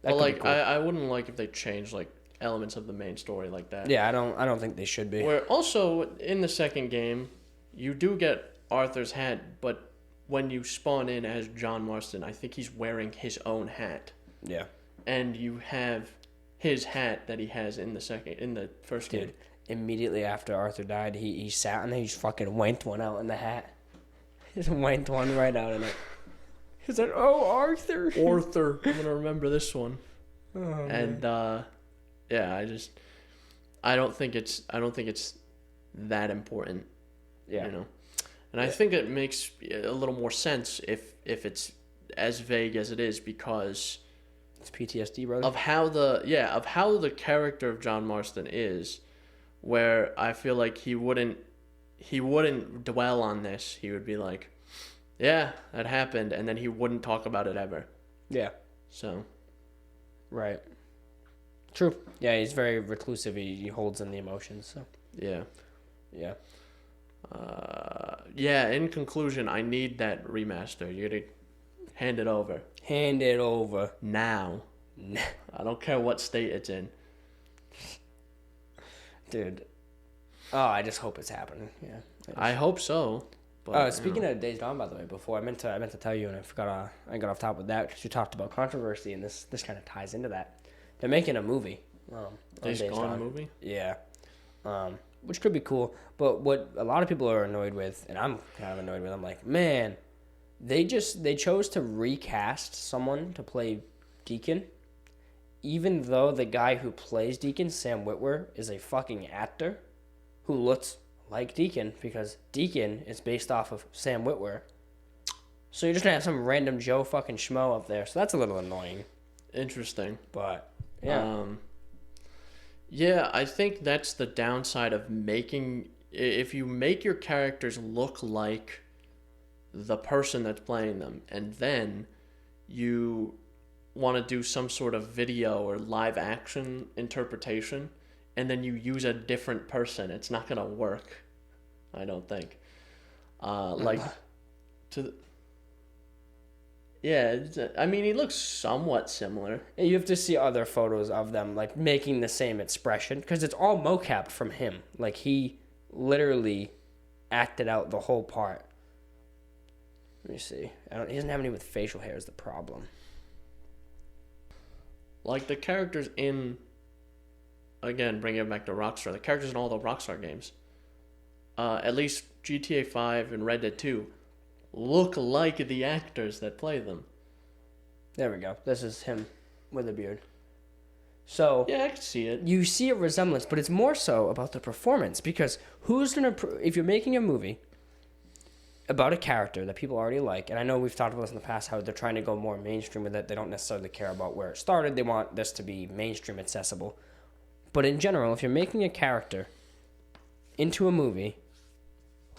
But like, cool. I wouldn't like if they changed like elements of the main story like that. Yeah, I don't think they should be. Where also in the second game, you do get Arthur's hat, but when you spawn in as John Marston, I think he's wearing his own hat. Yeah. And you have his hat that he has in the first game. Immediately after Arthur died, he sat and he just fucking wanked one out in the hat. He just wanked one right out in it. He's like, "Oh, Arthur." Arthur, I'm gonna remember this one. Oh, and yeah, I don't think it's that important. Yeah. You know, and I think it makes a little more sense if it's as vague as it is, because it's PTSD, brother. Of how the character of John Marston is, where I feel like he wouldn't dwell on this. He would be like, yeah, that happened, and then he wouldn't talk about it ever. Yeah. So. Right. True. Yeah, he's very reclusive. He holds in the emotions. So. Yeah. Yeah. Yeah. In conclusion, I need that remaster. You gotta hand it over. Hand it over now. I don't care what state it's in. Dude. Oh, I just hope it's happening. Yeah. I hope so. But, speaking of Days Gone, by the way, before I meant to tell you, and I forgot. I got off top with that because you talked about controversy, and this kind of ties into that. They're making a movie. Days Gone movie. Yeah. Which could be cool, but what a lot of people are annoyed with, and I'm kind of annoyed with, I'm like, man, they chose to recast someone to play Deacon, even though the guy who plays Deacon, Sam Witwer, is a fucking actor who looks like Deacon, because Deacon is based off of Sam Witwer. So you're just gonna have some random Joe fucking schmo up there. So that's a little annoying. Interesting. But yeah. Yeah, I think that's the downside of if you make your characters look like the person that's playing them, and then you want to do some sort of video or live action interpretation, and then you use a different person, it's not gonna work. I don't think. I mean, he looks somewhat similar. You have to see other photos of them, like, making the same expression, because it's all mocapped from him. Like, he literally acted out the whole part. Let me see. He doesn't have any with facial hair is the problem. Like, the characters in... Again, bringing it back to Rockstar. The characters in all the Rockstar games, at least GTA 5 and Red Dead 2, look like the actors that play them. There we go. This is him with a beard. So yeah, I can see it. You see a resemblance, but it's more so about the performance, because who's gonna if you're making a movie about a character that people already like, and I know we've talked about this in the past, how they're trying to go more mainstream with it. They don't necessarily care about where it started. They want this to be mainstream accessible. But in general, if you're making a character into a movie,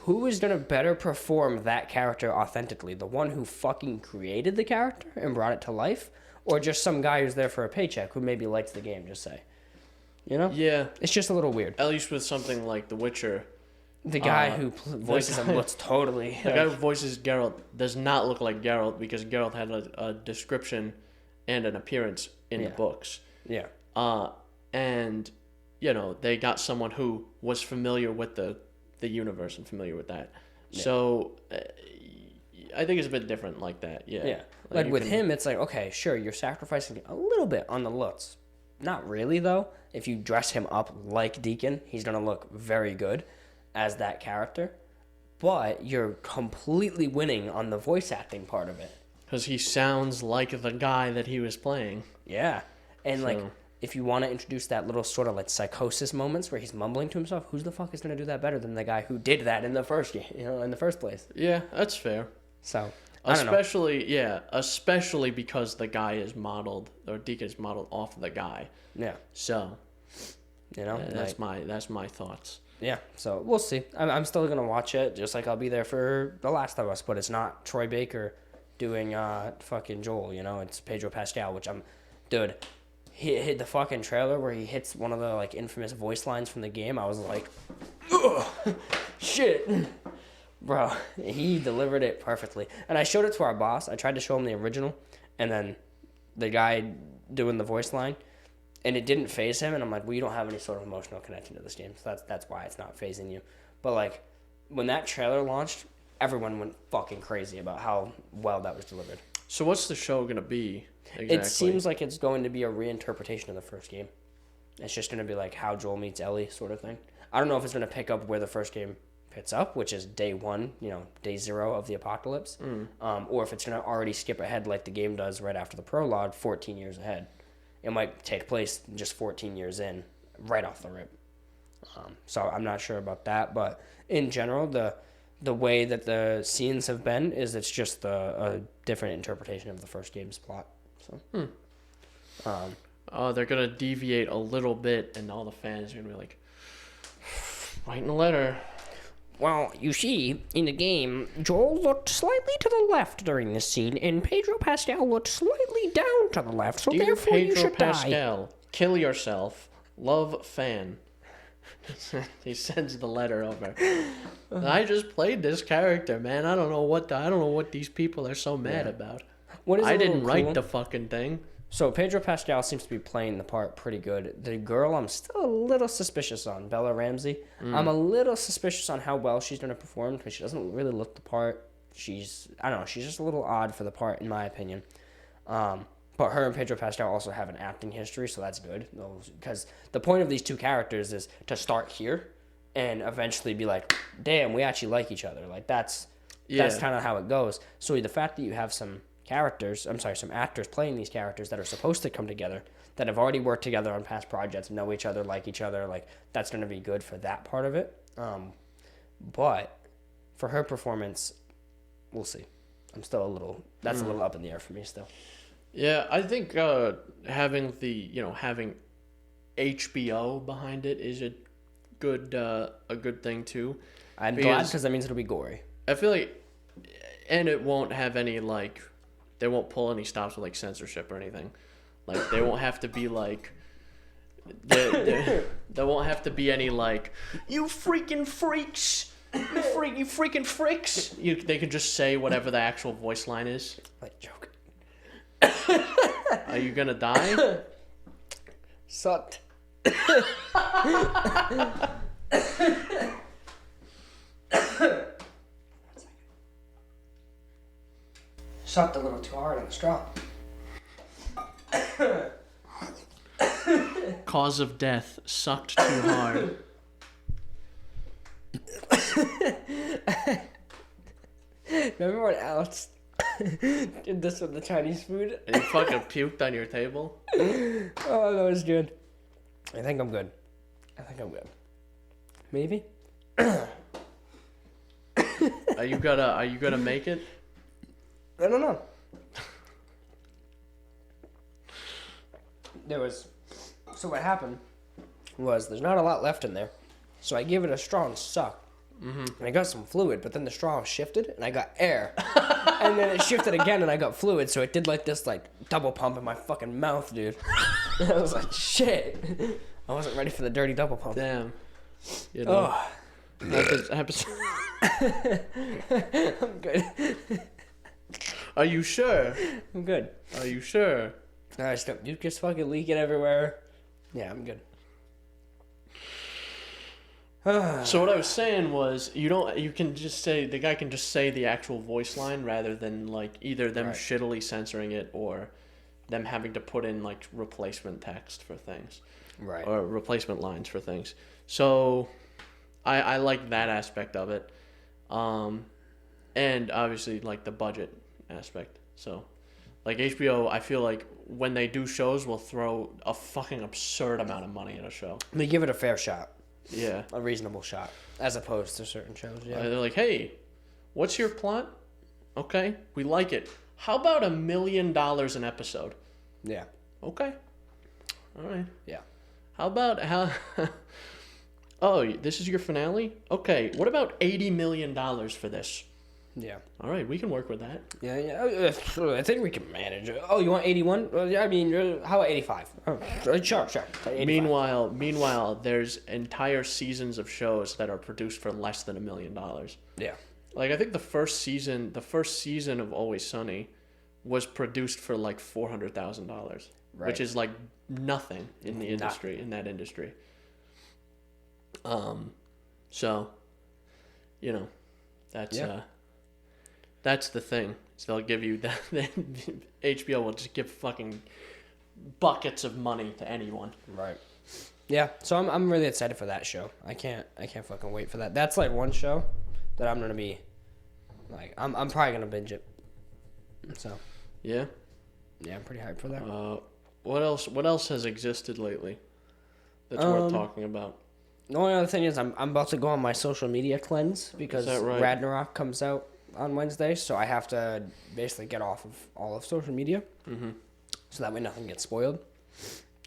who is going to better perform that character authentically? The one who fucking created the character and brought it to life? Or just some guy who's there for a paycheck who maybe likes the game, just say. You know? Yeah. It's just a little weird. At least with something like The Witcher. The guy who voices him looks totally... The guy who voices Geralt does not look like Geralt, because Geralt had a description and an appearance in the books. Yeah. And, you know, they got someone who was familiar with the universe and familiar with that. Yeah. So, I think it's a bit different like that, yeah. Yeah. Like with him, it's like, okay, sure, you're sacrificing a little bit on the looks. Not really, though. If you dress him up like Deacon, he's going to look very good as that character. But you're completely winning on the voice acting part of it. Because he sounds like the guy that he was playing. Yeah. And, like... If you want to introduce that little sort of like psychosis moments where he's mumbling to himself, who's the fuck is going to do that better than the guy who did that in the first game, in the first place? Yeah, that's fair. So, especially because the guy is modeled, or Deacon is modeled off of the guy. Yeah. So, that's like, my thoughts. Yeah. So we'll see. I'm still gonna watch it, just like I'll be there for The Last of Us, but it's not Troy Baker doing fucking Joel. It's Pedro Pascal, which dude. He hit the fucking trailer where he hits one of the like infamous voice lines from the game. I was like, ugh, shit, bro. He delivered it perfectly, and I showed it to our boss. I tried to show him the original, and then the guy doing the voice line, and it didn't faze him. And I'm like, well, you don't have any sort of emotional connection to this game, so that's why it's not phasing you. But like, when that trailer launched, everyone went fucking crazy about how well that was delivered. So what's the show gonna be exactly? It seems like it's going to be a reinterpretation of the first game. It's just going to be like how Joel meets Ellie sort of thing. I don't know if it's going to pick up where the first game picks up, which is day one, day zero of the apocalypse, or if it's going to already skip ahead like the game does right after the prologue, 14 years ahead. It might take place just 14 years in, right off the rip. So I'm not sure about that, but in general, the way that the scenes have been is it's just a different interpretation of the first game's plot. So, they're gonna deviate a little bit, and all the fans are gonna be like, writing a letter. Well, you see, in the game, Joel looked slightly to the left during this scene, and Pedro Pascal looked slightly down to the left, so Dear therefore you Pedro should die. Pascal, kill yourself. Love, fan. He sends the letter over. I just played this character, man. I don't know what these people are so mad about. I didn't write the fucking thing. So Pedro Pascal seems to be playing the part pretty good. The girl I'm still a little suspicious on, Bella Ramsey. I'm a little suspicious on how well she's going to perform because she doesn't really look the part. She's just a little odd for the part in my opinion. But her and Pedro Pascal also have an acting history, so that's good. Because the point of these two characters is to start here and eventually be like, damn, we actually like each other. Like that's kind of how it goes. So the fact that you have some actors playing these characters that are supposed to come together, that have already worked together on past projects, know each other, like each other, like that's going to be good for that part of it. But for her performance, we'll see. I'm still a little up in the air for me still. Yeah, I think having HBO behind it is a good thing too. I'm glad because that means it'll be gory. I feel like, and it won't have any they won't pull any stops with censorship or anything. Like they won't have to be there won't have to be any you freaking freaks, you freaking fricks. They can just say whatever the actual voice line is. Like joke. Are you gonna die? Sucked. Sucked a little too hard on the straw. Cause of death, sucked too hard. Remember when Alex did this with the Chinese food? And you fucking puked on your table? Oh, that was good. I think I'm good. Maybe? Are you gonna make it? I don't know. So what happened was there's not a lot left in there. So I gave it a strong suck. And I got some fluid, but then the straw shifted and I got air. And then it shifted again and I got fluid, so it did this double pump in my fucking mouth, dude. And I was like, shit. I wasn't ready for the dirty double pump. Damn. Happens. I'm good. Are you sure? I'm good. Are you sure? Stop. You just fucking leaking everywhere. Yeah, I'm good. So what I was saying was, the guy can just say the actual voice line rather than either them shittily censoring it or them having to put in replacement text for things. Right. Or replacement lines for things. So I like that aspect of it. And obviously the budget aspect. So HBO, I feel like when they do shows, will throw a fucking absurd amount of money at a show. They give it a fair shot. Yeah. A reasonable shot. As opposed to certain shows, yeah. They're like, hey, what's your plot? Okay, we like it. How about $1 million an episode? Yeah. Okay. All right. Yeah. How about oh, this is your finale? Okay, what about $80 million for this? Yeah. All right, we can work with that. Yeah. I think we can manage it. Oh, you want 81? I mean, how about 85? Oh, sure. 85. Meanwhile, there's entire seasons of shows that are produced for less than $1 million. Yeah. I think the first season of Always Sunny was produced for $400,000, which is nothing in the industry, in that industry. So, that's the thing. So they'll give you that. HBO will just give fucking buckets of money to anyone. Right. Yeah. So I'm really excited for that show. I can't fucking wait for that. That's like one show that I'm gonna be like I'm probably gonna binge it. So. Yeah. Yeah, I'm pretty hyped for that. What else has existed lately that's worth talking about? The only other thing is I'm about to go on my social media cleanse because right? Ragnarok comes out on Wednesday, so I have to basically get off of all of social media, so that way nothing gets spoiled.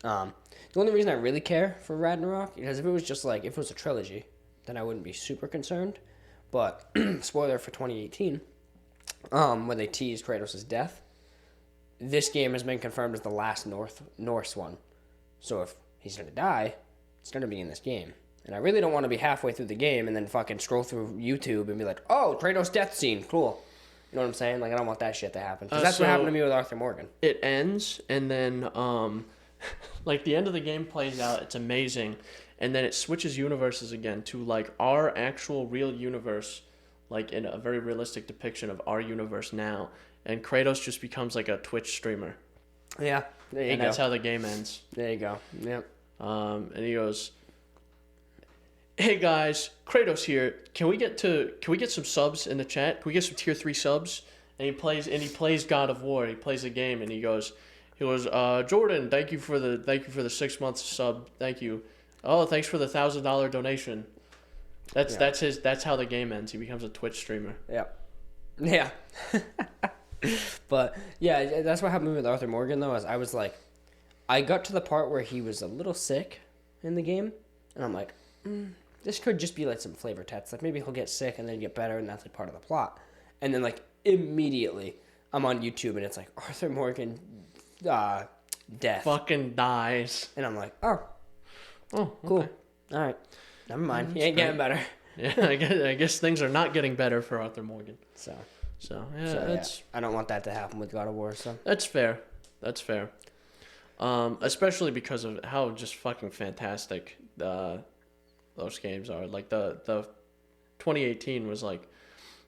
The only reason I really care for Ragnarok is if it was just like if it was a trilogy, then I wouldn't be super concerned. But spoiler for 2018, when they teased Kratos' death, this game has been confirmed as the last Norse one. So if he's gonna die, it's gonna be in this game. And I really don't want to be halfway through the game and then fucking scroll through YouTube and be like, oh, Kratos' death scene, cool. You know what I'm saying? Like, I don't want that shit to happen. Because that's what happened to me with Arthur Morgan. It ends, and then, like, the end of the game plays out. It's amazing. And then it switches universes again to, like, our actual real universe, like, in a very realistic depiction of our universe now. And Kratos just becomes, like, a Twitch streamer. Yeah, there you go. And that's how the game ends. There you go. Yep. And he goes, hey guys, Kratos here. Can we get some subs in the chat? Can we get some tier 3 subs? And he plays God of War. He plays a game and he goes, Jordan, thank you for the 6 months sub. Thank you. Oh, thanks for the $1,000 donation. That's how the game ends. He becomes a Twitch streamer. Yeah. Yeah. But yeah, that's what happened with Arthur Morgan though. Is I was like, I got to the part where he was a little sick in the game, and I'm like, this could just be like some flavor tests. Like maybe he'll get sick and then get better, and that's like part of the plot. And then like immediately, I'm on YouTube and it's like Arthur Morgan, death, fucking dies, and I'm like, oh, okay. Cool, all right, never mind. He ain't getting better. Yeah, I guess things are not getting better for Arthur Morgan. So that's. I don't want that to happen with God of War. So that's fair. Especially because of how just fucking fantastic those games are. Like the 2018 was like,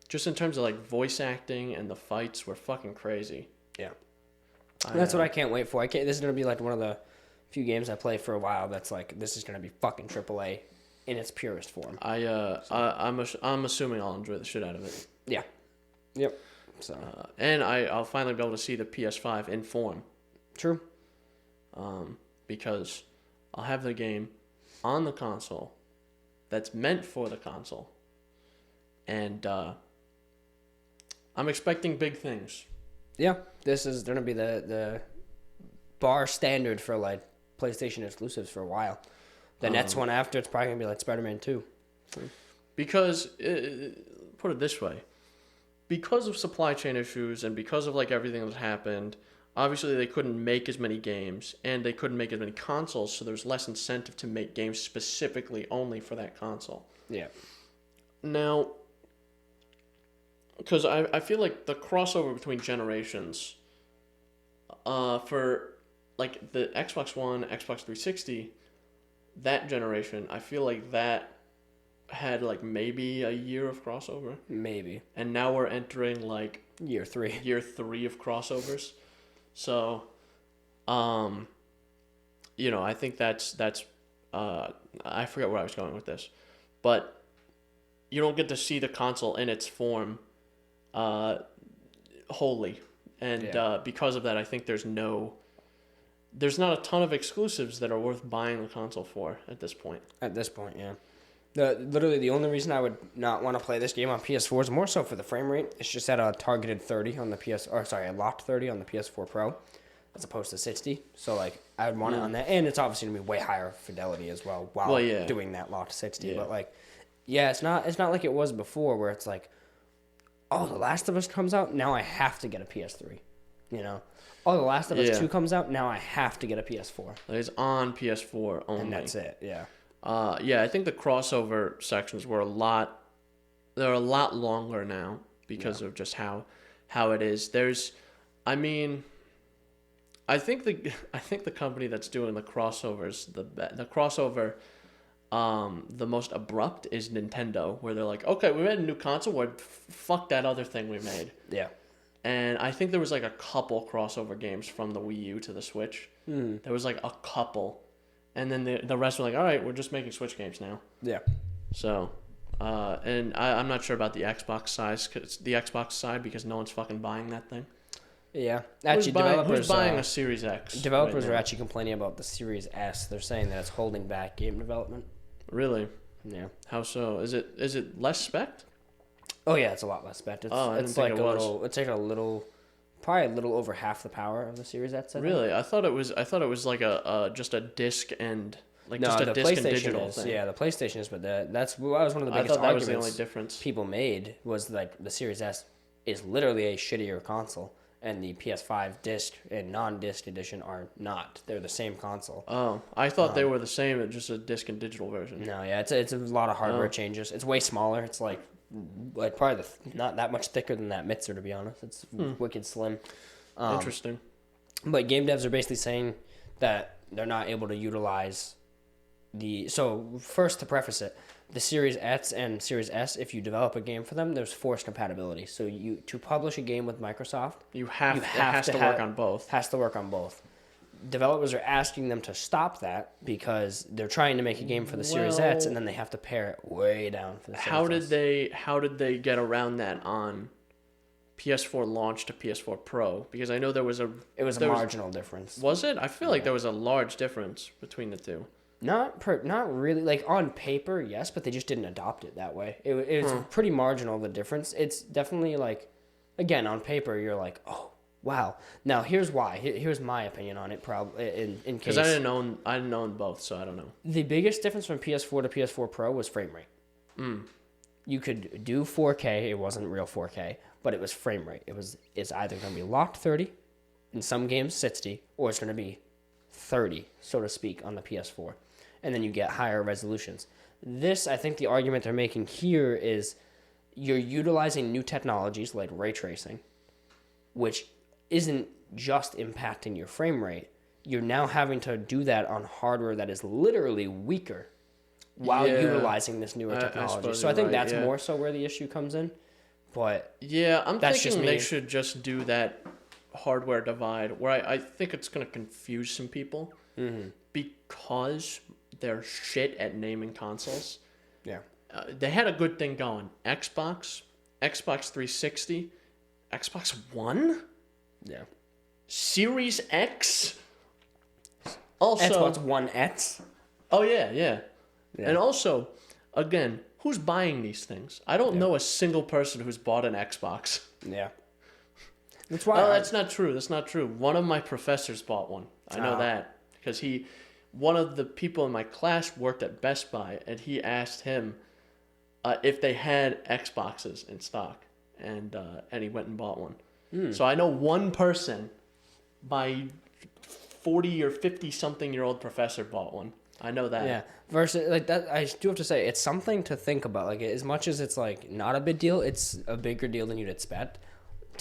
just in terms of like voice acting and the fights were fucking crazy. Yeah, that's what I can't wait for. This is gonna be like one of the few games I play for a while. That's like this is gonna be fucking AAA in its purest form. I'm assuming I'll enjoy the shit out of it. Yeah. Yep. So and I'll finally be able to see the PS5 in form. True. Because I'll have the game on the console that's meant for the console. And I'm expecting big things. Yeah, this is going to be the bar standard for like PlayStation exclusives for a while. The next one after, it's probably going to be like Spider-Man 2. Because, put it this way, because of supply chain issues and because of like everything that's happened, obviously they couldn't make as many games and they couldn't make as many consoles, so there's less incentive to make games specifically only for that console. Yeah. Now, because I feel like the crossover between generations for like the Xbox One, Xbox 360, that generation, I feel like that had like maybe a year of crossover. Maybe. And now we're entering like year 3 of crossovers. So, I think that's I forget where I was going with this, but you don't get to see the console in its form, wholly, and because of that, I think there's not a ton of exclusives that are worth buying the console for at this point. At this point, yeah. Literally the only reason I would not want to play this game on PS4 is more so for the frame rate. It's just at a targeted 30 on the a locked 30 on the PS4 Pro, as opposed to 60. So like I would want it on that, and it's obviously gonna be way higher fidelity as well while doing that locked 60. Yeah. But like, it's not like it was before where it's like, oh, The Last of Us comes out, now I have to get a PS3. You know, oh, The Last of Us 2 comes out, now I have to get a PS4. It's on PS4 only, and that's it. Yeah. I think the crossover sections were a lot longer now because of just how it is. I think the company that's doing the crossovers, the crossover, the most abrupt is Nintendo, where they're like, okay, we made a new console, fuck that other thing we made. Yeah. And I think there was like a couple crossover games from the Wii U to the Switch. There was like a couple. And then the rest were like, all right, we're just making Switch games now. Yeah. So, and I'm not sure about the Xbox side because no one's fucking buying that thing. Yeah. Actually, who's buying a Series X? Developers are actually complaining about the Series S. They're saying that it's holding back game development. Really? Yeah. How so? Is it less spec? Oh yeah, it's a lot less spec. It's like it's like probably a little over half the power of the Series X. Really? I thought it was like just a disc and just a the disc and PlayStation digital is. thing. Yeah, the PlayStation is, but that was one of the biggest I thought that arguments was the only difference people made was like the Series S is literally a shittier console, and the PS5 disc and non-disc edition are not. They're the same console. Oh, I thought they were the same, just a disc and digital version. No, yeah, it's a lot of hardware changes. It's way smaller. It's like probably not that much thicker than that Mixer, to be honest. It's wicked slim. Interesting. But game devs are basically saying that they're not able to utilize so first, to preface it, the Series X and Series S, if you develop a game for them, there's forced compatibility. So to publish a game with Microsoft, it has to work on both. Has to work on both. Developers are asking them to stop that because they're trying to make a game for the Series X, and then they have to pare it way down for the Series S. How did they get around that on PS4 launch to PS4 Pro? Because I know there was a marginal difference. Was it? I feel like there was a large difference between the two. Not really. Like on paper, yes, but they just didn't adopt it that way. It was pretty marginal, the difference. It's definitely like, again, on paper, you're like, oh, wow. Now here's why. Here's my opinion on it. Probably in case, because I didn't own both, so I don't know. The biggest difference from PS4 to PS4 Pro was frame rate. You could do 4K. It wasn't real 4K, but it was frame rate. It's either going to be locked 30, in some games 60, or it's going to be 30, so to speak, on the PS4. And then you get higher resolutions. This, I think the argument they're making here is you're utilizing new technologies like ray tracing, which isn't just impacting your frame rate. You're now having to do that on hardware that is literally weaker while utilizing this newer technology. So I think that's more so where the issue comes in. But yeah, I'm thinking they should just do that hardware divide where I think it's going to confuse some people because they're shit at naming consoles. Yeah. They had a good thing going. Xbox 360, Xbox One? Yeah. Series X? Also, Xbox One X? Oh, yeah. And also, again, who's buying these things? I don't know a single person who's bought an Xbox. Yeah. That's why. Oh, that's not true. One of my professors bought one. I know that because one of the people in my class worked at Best Buy, and he asked him if they had Xboxes in stock, and he went and bought one. So I know one person, my 40 or 50 something year old professor bought one. I know that. Yeah. Versus like that, I do have to say it's something to think about. Like as much as it's like not a big deal, it's a bigger deal than you'd expect.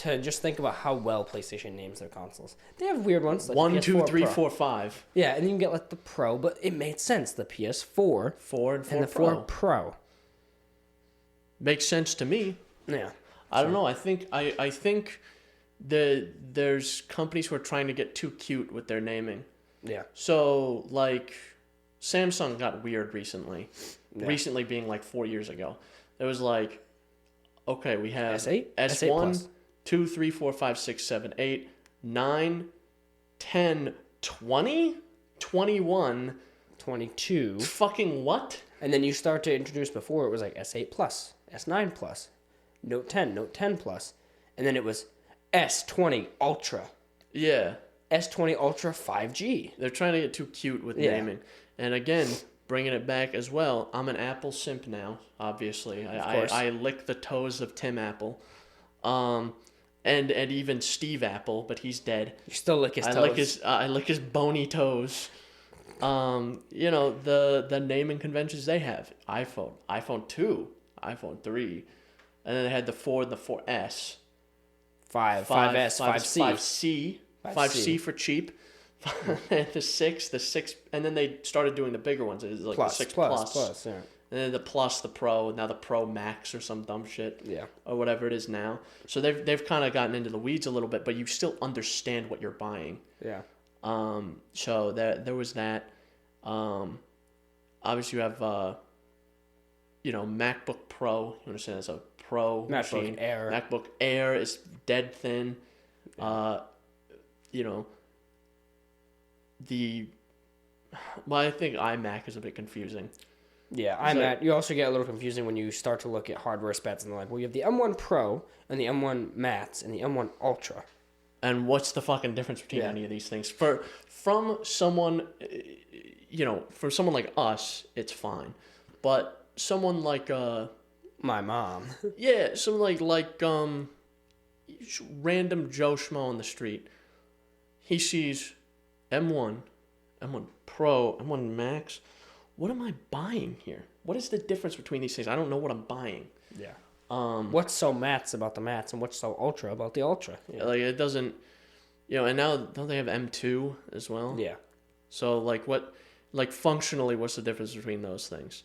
To just think about how well PlayStation names their consoles. They have weird ones like 1, 2, 3, Pro. 4, 5. Yeah, and then you can get like the Pro, but it made sense. The PS4, 4 and 4 and the Pro. 4 Pro. Makes sense to me. Yeah. I don't know. I think there's companies who are trying to get too cute with their naming. Yeah. So like Samsung got weird recently. Yeah. Recently being like 4 years ago. It was like, okay, we have S8? S1, S8 2, 3, 4, 5, 6, 7, 8, 9, 10, 20, 21, 22. Fucking what? And then you start to introduce before it was like S8 Plus, S9 Plus, Note 10, Note 10 Plus, and then it was S20 Ultra. Yeah. S20 Ultra 5G. They're trying to get too cute with naming. And again, bringing it back as well, I'm an Apple simp now, obviously. I lick the toes of Tim Apple. And even Steve Apple, but he's dead. You still lick his toes. I lick his bony toes. You know, the naming conventions they have. iPhone 2, iPhone 3, and then they had the 4 and the 4S. 5S, 5C. 5C for cheap. the 6, and then they started doing the bigger ones. It was like Plus, the 6 plus, yeah. and then the Plus, the Pro, now the Pro Max or some dumb shit. Yeah. Or whatever it is now. So they've kind of gotten into the weeds a little bit, but you still understand what you're buying. Yeah. So there was that. Obviously you have MacBook Pro. You understand that's a Pro machine. Air. MacBook Air is dead thin. I think iMac is a bit confusing. Yeah, iMac. You also get a little confusing when you start to look at hardware specs and they're like, well, you have the M1 Pro and the M1 Max and the M1 Ultra. And what's the fucking difference between any of these things? From someone like us, it's fine. But someone like my mom. Yeah, someone like random Joe Schmo on the street. He sees M1 Pro, M1 Max. What am I buying here? What is the difference between these things? I don't know what I'm buying. Yeah. What's so Mats about the Mats and what's so Ultra about the Ultra? Yeah. Like it doesn't, and now don't they have M2 as well? Yeah. So functionally, what's the difference between those things?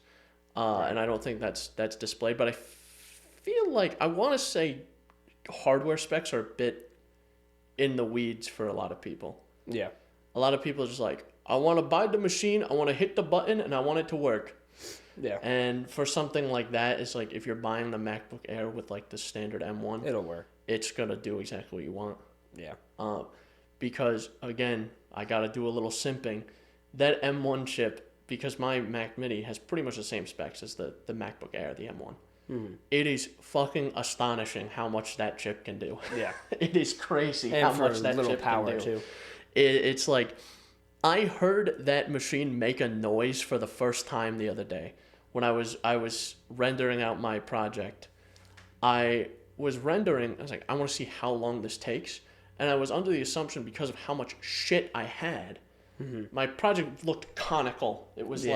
And I don't think that's displayed, but I feel like I want to say hardware specs are a bit in the weeds for a lot of people. Yeah. A lot of people are just like, I want to buy the machine, I want to hit the button, and I want it to work. Yeah. And for something like that, it's like if you're buying the MacBook Air with like the standard M1, it'll work. It's gonna do exactly what you want. Yeah. Because again, I gotta do a little simping. That M1 chip, because my Mac Mini has pretty much the same specs as the MacBook Air, the M1. Mm-hmm. It is fucking astonishing how much that chip can do. Yeah. It is crazy and how much that little chip power can do. Too. It's like, I heard that machine make a noise for the first time the other day when I was rendering out my project. I was like, I want to see how long this takes. And I was under the assumption because of how much shit I had, my project looked conical. It was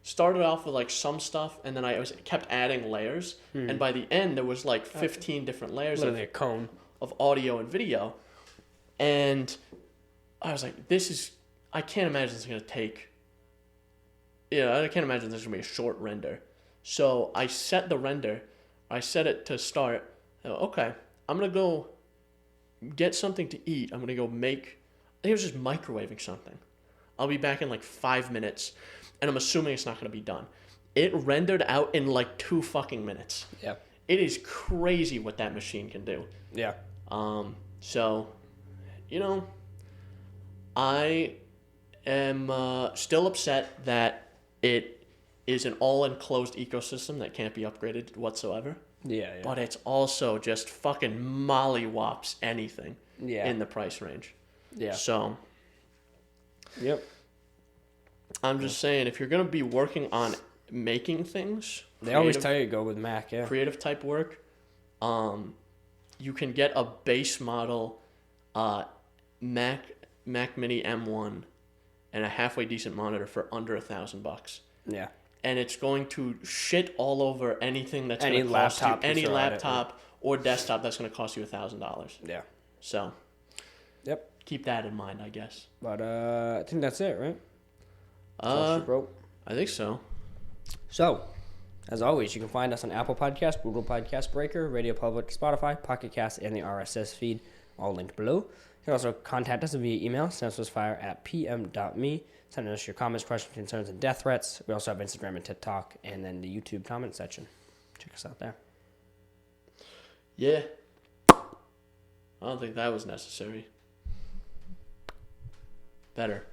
started off with like some stuff, and then I kept adding layers. And by the end, there was like 15 different layers a cone of audio and video. And I was like, I can't imagine this is going to take... I can't imagine this is going to be a short render. So I set the render. I set it to start. Okay, I'm going to go get something to eat. I'm going to go make... I think I was just microwaving something. I'll be back in like 5 minutes. And I'm assuming it's not going to be done. It rendered out in like 2 fucking minutes. Yeah. It is crazy what that machine can do. Yeah. So, I am still upset that it is an all-enclosed ecosystem that can't be upgraded whatsoever. Yeah. But it's also just fucking mollywops anything in the price range. Yeah. So, yep. I'm just saying, if you're going to be working on making things... They always tell you to go with Mac, yeah. Creative type work, you can get a base model Mac Mini M1 and a halfway decent monitor for under $1,000. Yeah. And it's going to shit all over anything that's going to cost you any laptop or desktop that's going to cost you $1,000. Yeah. So. Yep. Keep that in mind, I guess. But I think that's it, right? I think so. So, as always, you can find us on Apple Podcasts, Google Podcast Breaker, Radio Public, Spotify, Pocket Cast, and the RSS feed, all linked below. You can also contact us via email, synapsemisfire@pm.me. Send us your comments, questions, concerns, and death threats. We also have Instagram and TikTok, and then the YouTube comment section. Check us out there. Yeah. I don't think that was necessary. Better.